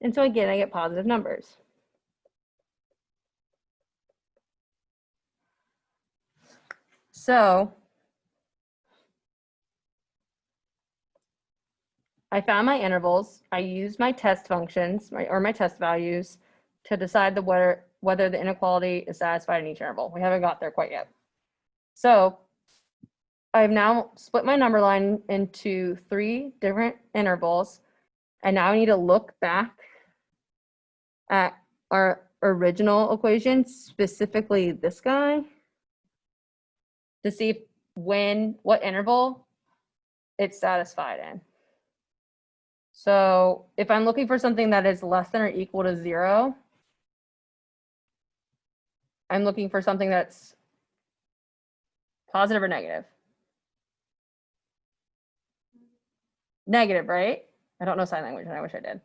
And so again, I get positive numbers. So I found my intervals. I used my test functions, my test values, to decide whether the inequality is satisfied in each interval. We haven't got there quite yet. So I've now split my number line into 3 different intervals, and now I need to look back at our original equation, specifically this guy, to see what interval it's satisfied in. So if I'm looking for something that is less than or equal to 0, I'm looking for something that's positive or negative. Negative, right? I don't know sign language, and I wish I did.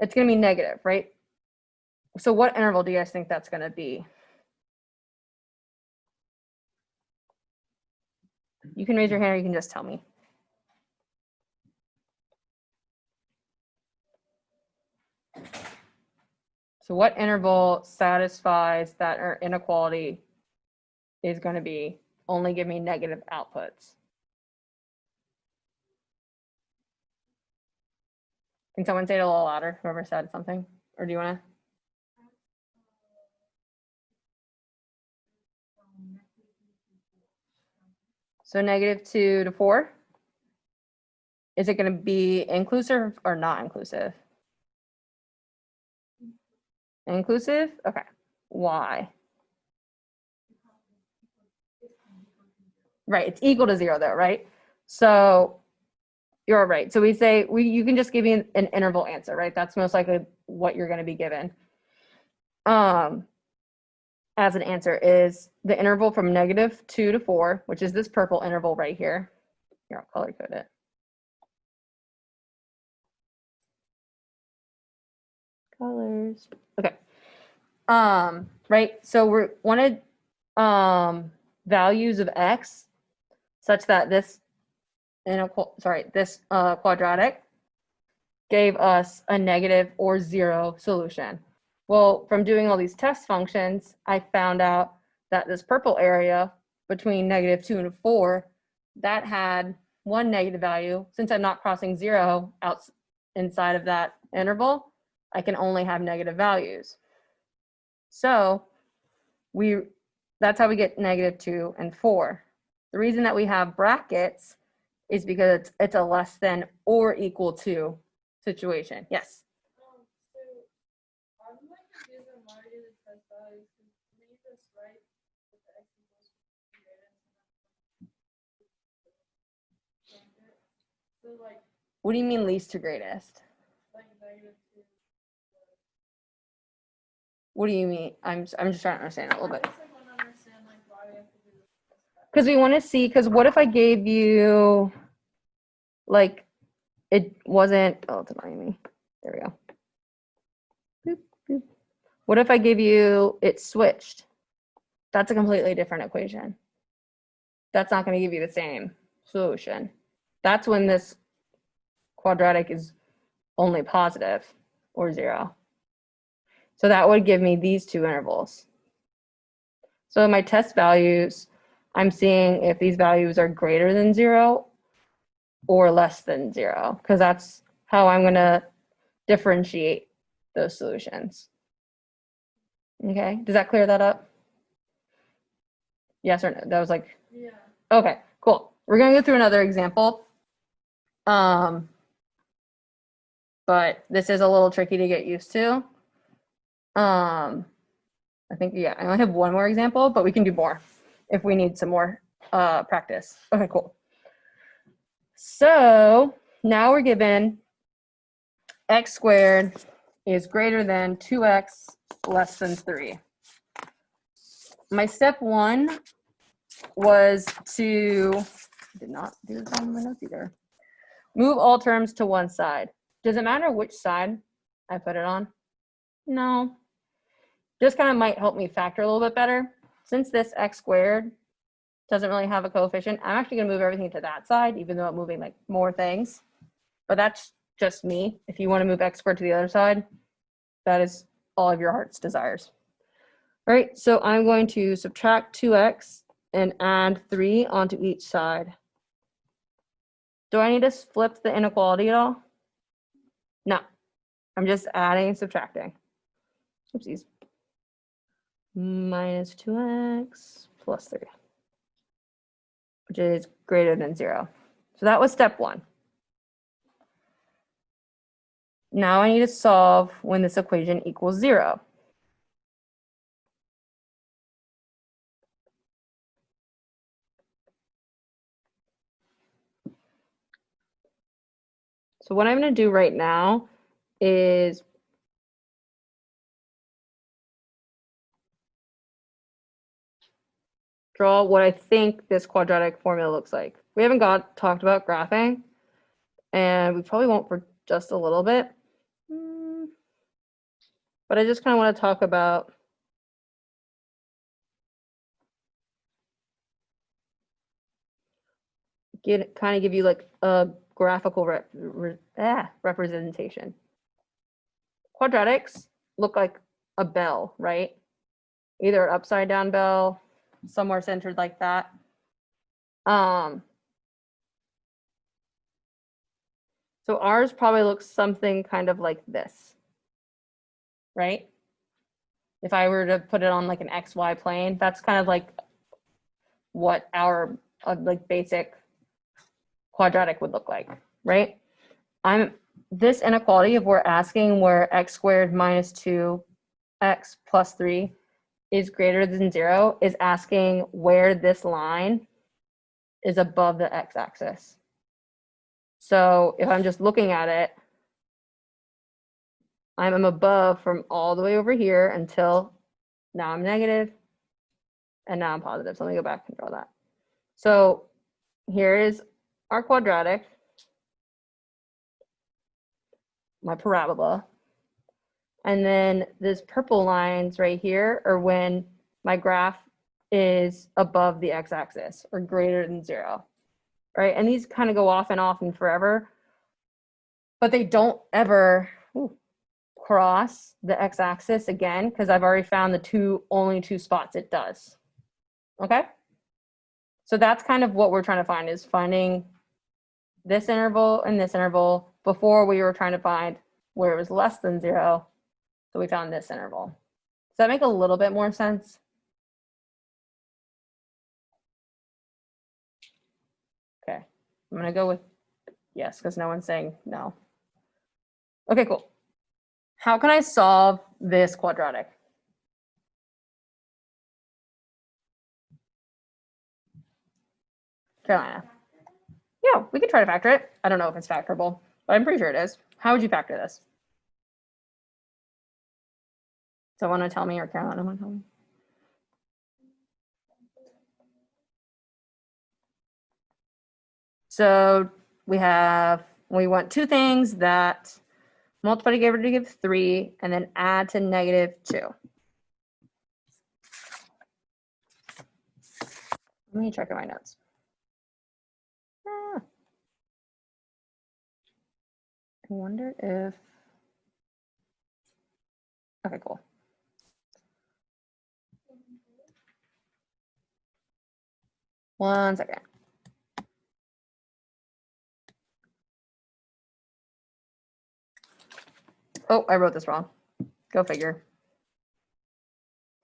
It's going to be negative, right? So what interval do you guys think that's going to be? You can raise your hand or you can just tell me. So what interval satisfies that our inequality is going to be only give me negative outputs? Can someone say it a little louder, whoever said something? Or do you want to? So -2 to 4? Is it going to be inclusive or not inclusive? Inclusive? Okay. Why? Right, it's equal to 0 though, right? So you're right. So we say you can just give me an interval answer, right? That's most likely what you're going to be given. As an answer is the interval from -2 to 4, which is this purple interval right here. Here, I'll color code it. Colors. Okay. Right. So we wanted values of x such that this quadratic gave us a negative or 0 solution. Well, from doing all these test functions, I found out that this purple area between -2 and 4, that had 1 negative value. Since I'm not crossing 0 out inside of that interval, I can only have negative values. So that's how we get -2 and 4. The reason that we have brackets is because it's a less than or equal to situation. Yes. So I'm like confused on why we do the test values, because to me that's right with the x equals greater than so like What do you mean least to greatest? -2. What do you mean? I'm just trying to understand it a little bit. I just like want to understand like why we have to do this test. Because we want to see, because what if I gave you, like, it wasn't, oh, it's annoying me. There we go. Boop, boop. What if I give you it switched? That's a completely different equation. That's not going to give you the same solution. That's when this quadratic is only positive or 0. So that would give me these 2 intervals. So my test values, I'm seeing if these values are greater than 0 or less than 0, because that's how I'm going to differentiate those solutions. Okay, does that clear that up? Yes or no? That was like, Yeah. okay, cool. We're going to go through another example. But this is a little tricky to get used to. I think, yeah, I only have one more example, but we can do more if we need some more practice. Okay, cool. So now we're given x squared is greater than 2x less than 3. My step one was to, did not do this on my notes either. Move all terms to one side. Does it matter which side I put it on? No. Just kind of might help me factor a little bit better. Since this x squared doesn't really have a coefficient, I'm actually going to move everything to that side, even though I'm moving like more things. But that's just me. If you want to move x squared to the other side, that is all of your heart's desires. All right, so I'm going to subtract 2x and add 3 onto each side. Do I need to flip the inequality at all? No, I'm just adding and subtracting. Oopsies. Minus 2x plus 3, which is greater than 0. So that was step one. Now I need to solve when this equation equals 0. So what I'm going to do right now is draw what I think this quadratic formula looks like. We haven't talked about graphing, and we probably won't for just a little bit. But I just kind of want to talk about kind of give you like a graphical representation. Quadratics look like a bell, right? Either an upside down bell, somewhere centered like that. So ours probably looks something kind of like this, right? If I were to put it on like an XY plane, that's kind of like what our like basic quadratic would look like, right? This inequality, if we're asking where x squared minus 2x plus 3 is greater than 0, is asking where this line is above the x-axis. So if I'm just looking at it, I'm above from all the way over here until now I'm negative, and now I'm positive. So let me go back and draw that. So here is our quadratic, my parabola. And then this purple lines right here are when my graph is above the x-axis or greater than 0, right? And these kind of go off and forever, but they don't ever cross the x-axis again, because I've already found the only two spots it does. Okay? So that's kind of what we're trying to find, is finding this interval and this interval. Before we were trying to find where it was less than 0. So we found this interval. Does that make a little bit more sense? Okay, I'm gonna go with yes, because no one's saying no. Okay, cool. How can I solve this quadratic? Carolina. Yeah, we could try to factor it. I don't know if it's factorable, but I'm pretty sure it is. How would you factor this? Someone want to tell me, or Carolina want to tell me? So we want two things that multiply together to give 3, and then add to -2. Let me check in my notes. I wonder if, okay, cool. 1 second. Oh, I wrote this wrong. Go figure.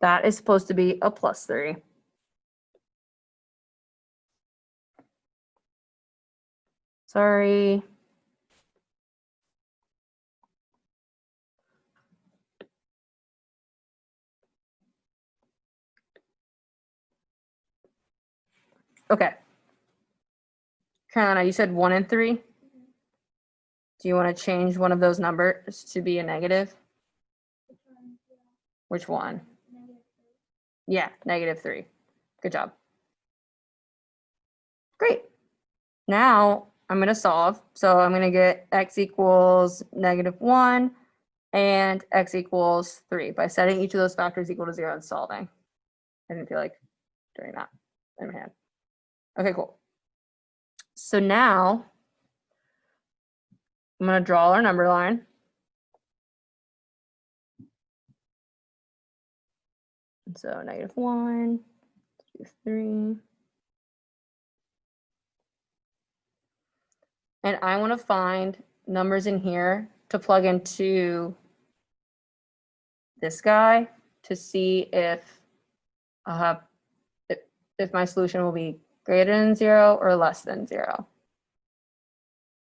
That is supposed to be a +3. Sorry. Okay. Carolina, you said 1 and 3. Do you want to change one of those numbers to be a negative? Which one? Yeah, -3. Good job. Great. Now I'm going to solve. So I'm going to get x equals -1 and x equals 3 by setting each of those factors equal to 0 and solving. I didn't feel like doing that in my hand. Okay, cool. So now I'm going to draw our number line. So -1, 2, 3. And I want to find numbers in here to plug into this guy to see if I'll have if my solution will be greater than 0 or less than 0.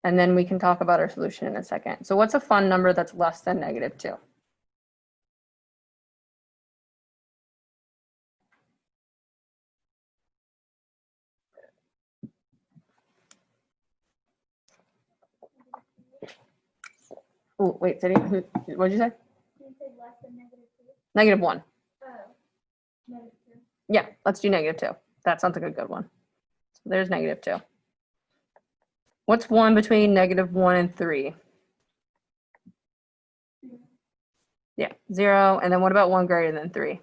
And then we can talk about our solution in a second. So what's a fun number that's less than -2? Oh, wait, what did you say? You say less than -2? -1. Oh, -2. Yeah, let's do -2. That sounds like a good one. So there's -2. What's 1 between -1 and 3? Yeah, 0. And then what about 1 greater than 3?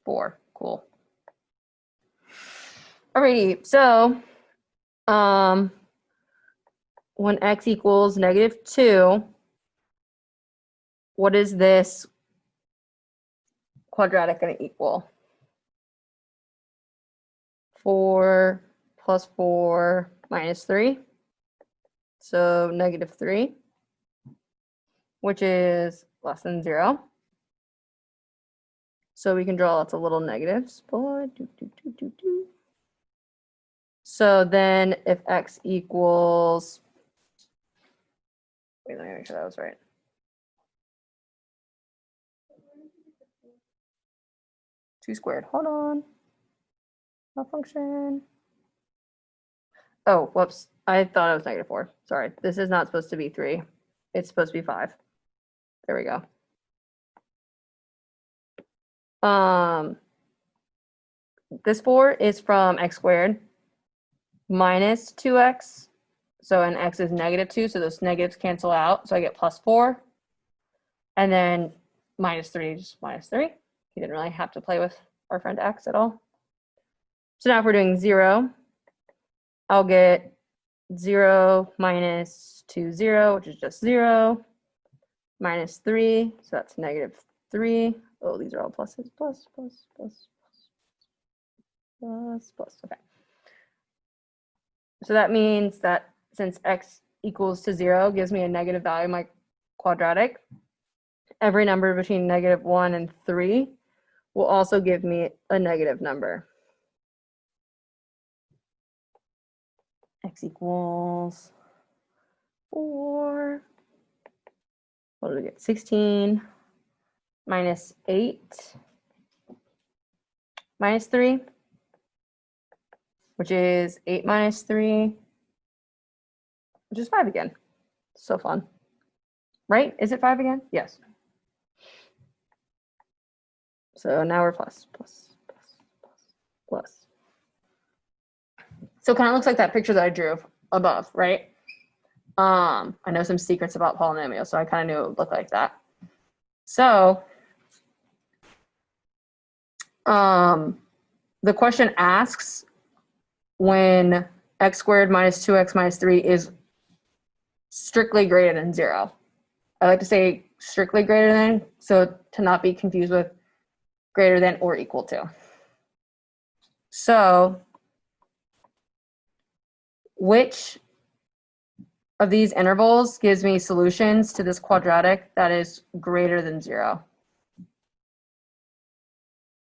4. Cool. Alrighty, so when x equals -2, what is this quadratic going to equal? 4 plus 4 minus 3. So -3, which is less than 0. So we can draw lots of little negatives. So then if x equals, wait, let me make sure that was right. 2 squared, hold on. Malfunction. Oh, whoops. I thought it was -4. Sorry, this is not supposed to be 3. It's supposed to be 5. There we go. This 4 is from x squared minus 2x. So and x is -2, so those negatives cancel out. So I get +4. And then -3 is just -3. You didn't really have to play with our friend x at all. So now if we're doing 0, I'll get 0 minus 2, 0, which is just 0, minus 3, so that's -3. Oh, these are all pluses, plus, plus, plus, plus, plus, okay. So that means that since x equals to 0 gives me a negative value in my quadratic, every number between -1 and 3 will also give me a negative number. X equals 4. What do we get? 16 minus 8 minus 3, which is 8 minus 3, which is 5 again. So fun. Right? Is it 5 again? Yes. So now we're plus, plus, plus, plus, plus. So it kind of looks like that picture that I drew above, right? I know some secrets about polynomials, so I kind of knew it would look like that. So the question asks when x squared minus 2x minus 3 is strictly greater than 0. I like to say strictly greater than, so to not be confused with greater than or equal to. So which of these intervals gives me solutions to this quadratic that is greater than 0?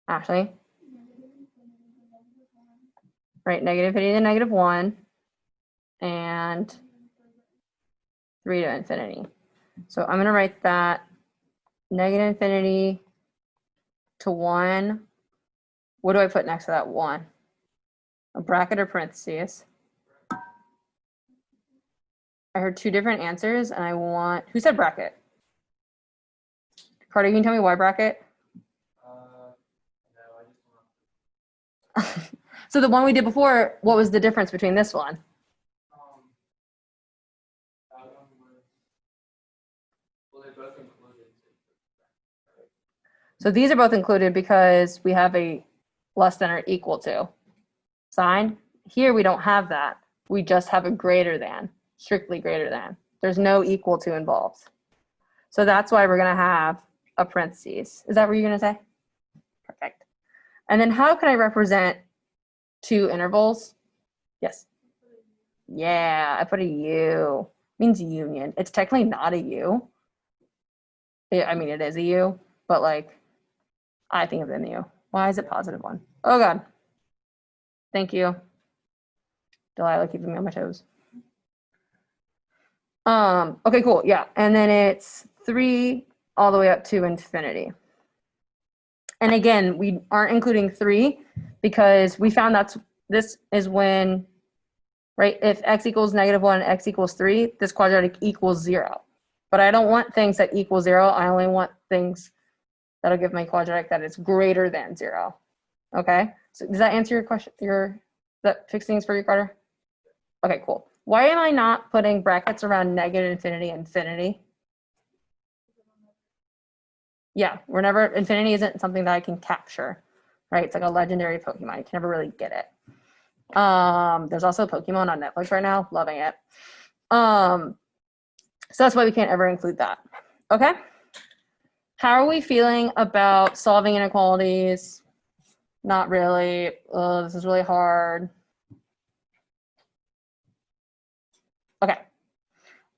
Ashley? Right, -infinity to -1 and 3 to infinity. So I'm going to write that -infinity to 1. What do I put next to that 1? A bracket or parentheses? I heard two different answers and I want, who said bracket? Carter, you can tell me why bracket? No, I just So the one we did before, what was the difference between this one? that one was, well, they both included. So these are both included because we have a less than or equal to sign. Here we don't have that. We just have a greater than, strictly greater than. There's no equal to involved. So that's why we're going to have a parentheses. Is that what you're going to say? Perfect. And then how can I represent two intervals? Yes. Yeah, I put a U. Means union. It's technically not a U. I mean, it is a U, but like, I think of it in the U. Why is it positive 1? Oh God. Thank you, Delilah, keeping me on my toes. Okay, cool. Yeah. And then it's 3 all the way up to infinity. And again, we aren't including 3 because we found this is when, right, if x equals -1, x equals 3, this quadratic equals 0. But I don't want things that equal 0. I only want things that'll give my quadratic that is greater than 0. Okay. So does that answer your question? That fix things for you, Carter? Okay, cool. Why am I not putting brackets around -infinity, infinity? Yeah, infinity isn't something that I can capture, right? It's like a legendary Pokemon. You can never really get it. There's also Pokemon on Netflix right now, loving it. So that's why we can't ever include that. Okay. How are we feeling about solving inequalities? Not really. This is really hard. Okay.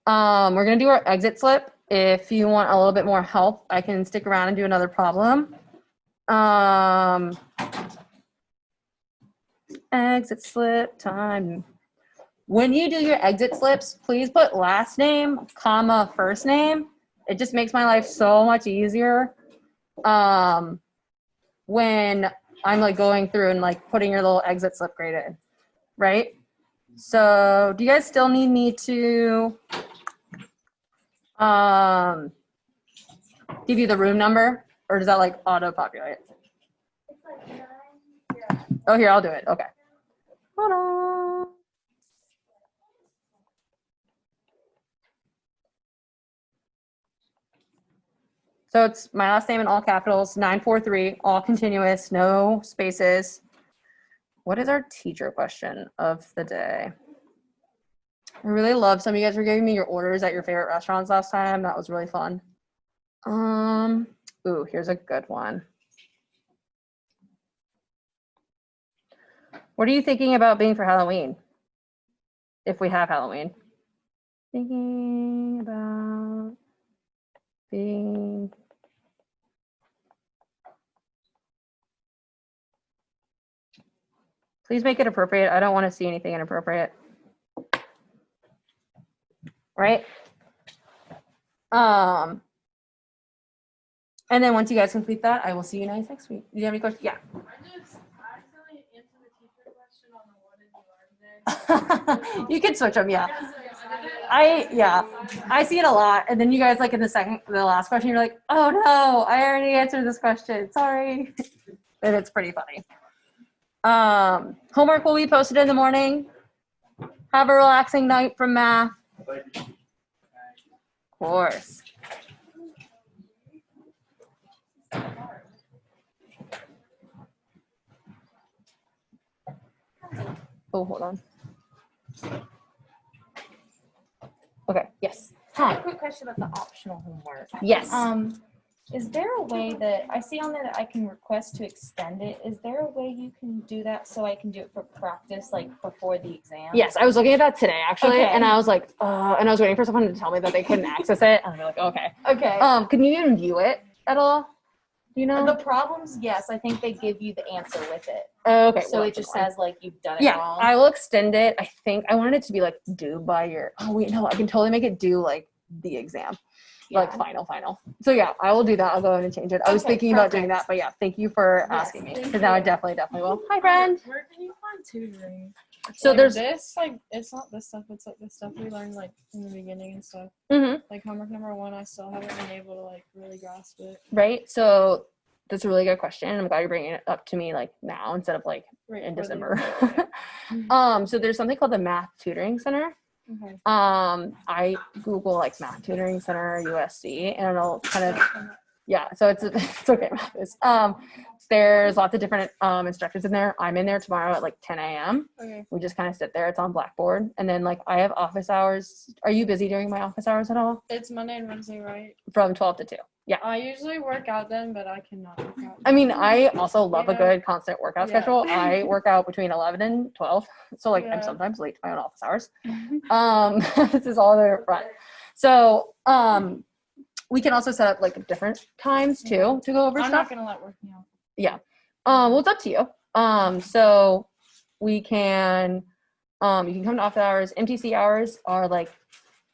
We're gonna do our exit slip. If you want a little bit more help, I can stick around and do another problem. Exit slip time. When you do your exit slips, please put last name, comma, first name. It just makes my life so much easier. When I'm like going through and like putting your little exit slip grade in, right? So do you guys still need me to give you the room number, or does that like auto populate? It's like 9. Yeah. Oh, here, I'll do it. Okay. Hold on. So it's my last name in all capitals, 943, all continuous, no spaces. What is our teacher question of the day? I really love some of you guys were giving me your orders at your favorite restaurants last time. That was really fun. Ooh, here's a good one. What are you thinking about being for Halloween? If we have Halloween. Thinking about being. Please make it appropriate. I don't want to see anything inappropriate. Right? And then once you guys complete that, I will see you guys next week. Do you have any questions? Yeah. I just accidentally answered the teacher question on the what did you learn today. You can switch them, yeah. Yeah. I see it a lot. And then you guys like in the last question, you're like, oh no, I already answered this question. Sorry. And it's pretty funny. Homework will be posted in the morning. Have a relaxing night from math. Of course. Oh, hold on. Okay, yes. Hi. Quick question about the optional homework. Yes. Is there a way that, I see on there that I can request to extend it. Is there a way you can do that so I can do it for practice, like before the exam? Yes, I was looking at that today actually, Okay. and I was like, and I was waiting for someone to tell me that they couldn't access it. And I'm like, okay. Okay. Can you even view it at all? Do you know? The problems, yes, I think they give you the answer with it. Okay. So well, it that's just fine. says like you've done it Yeah, wrong. I will extend it. I think I wanted it to be like due by your. Oh wait, no, I can totally make it due like the exam, like Yeah. final. So yeah, I will do that. I'll go in and change it. I was Okay, thinking about doing perfect. that, but yeah, thank you for Yes, asking me thank because now I you. definitely will. Hi, friend. Where can you find tutoring? So Like there's. this, like it's not this stuff. It's like the stuff we learned like in the beginning and stuff. Mhm. Like homework number 1, I still haven't been able to like really grasp it. Right. So that's a really good question. I'm glad you're bringing it up to me like now instead of like Right in before the December. exam. So there's something called the Math Tutoring Center. Okay. I Google like Math Tutoring Center USC, and it'll kind of yeah. So it's okay. There's lots of different instructors in there. I'm in there tomorrow at like 10 a.m. Okay. We just kind of sit there. It's on Blackboard, and then like I have office hours. Are you busy during my office hours at all? It's Monday and Wednesday, right? From 12 to 2. Yeah. I usually work out then, but I cannot work out. I mean, I also love a Yeah. good constant workout Yeah. schedule. I work out between 11 and 12. So like I'm Yeah. sometimes late to my own office hours. This is all there front. So we can also set up like different times too to go over I'm stuff. not gonna let working out. Well, it's up to you. So we can you can come to office hours. MTC hours are like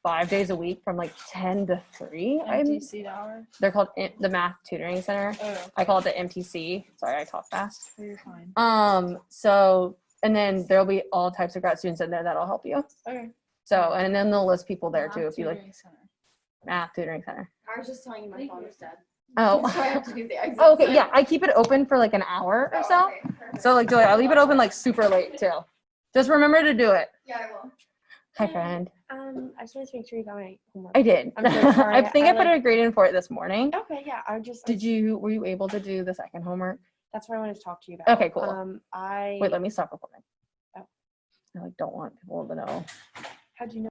5 days a week from like 10 to 3. MTC hour. They're called the Math Tutoring Center. Oh, I call it the MTC. Sorry, I talk fast. you're fine. So, and then there'll be all types of grad students in there that'll help you. Okay. So, and then they'll list people there too, Math if you like tutoring center. Math Tutoring Center. I was just telling you my phone was dead. Oh, So I have to do the exit. oh, okay, yeah, I keep it open for like an hour or so. Okay, perfect. So like, Julia, I'll leave it open like super late too. Just remember to do it. Yeah, I will. Hi, friend. I just wanted to make sure you got my homework. I did. I'm so sorry. I think I put like- a grade in for it this morning. Okay, yeah. Were you able to do the second homework? That's what I wanted to talk to you about. Okay, cool. I Wait, let me stop recording. Oh. I like don't want people to know. How'd you know?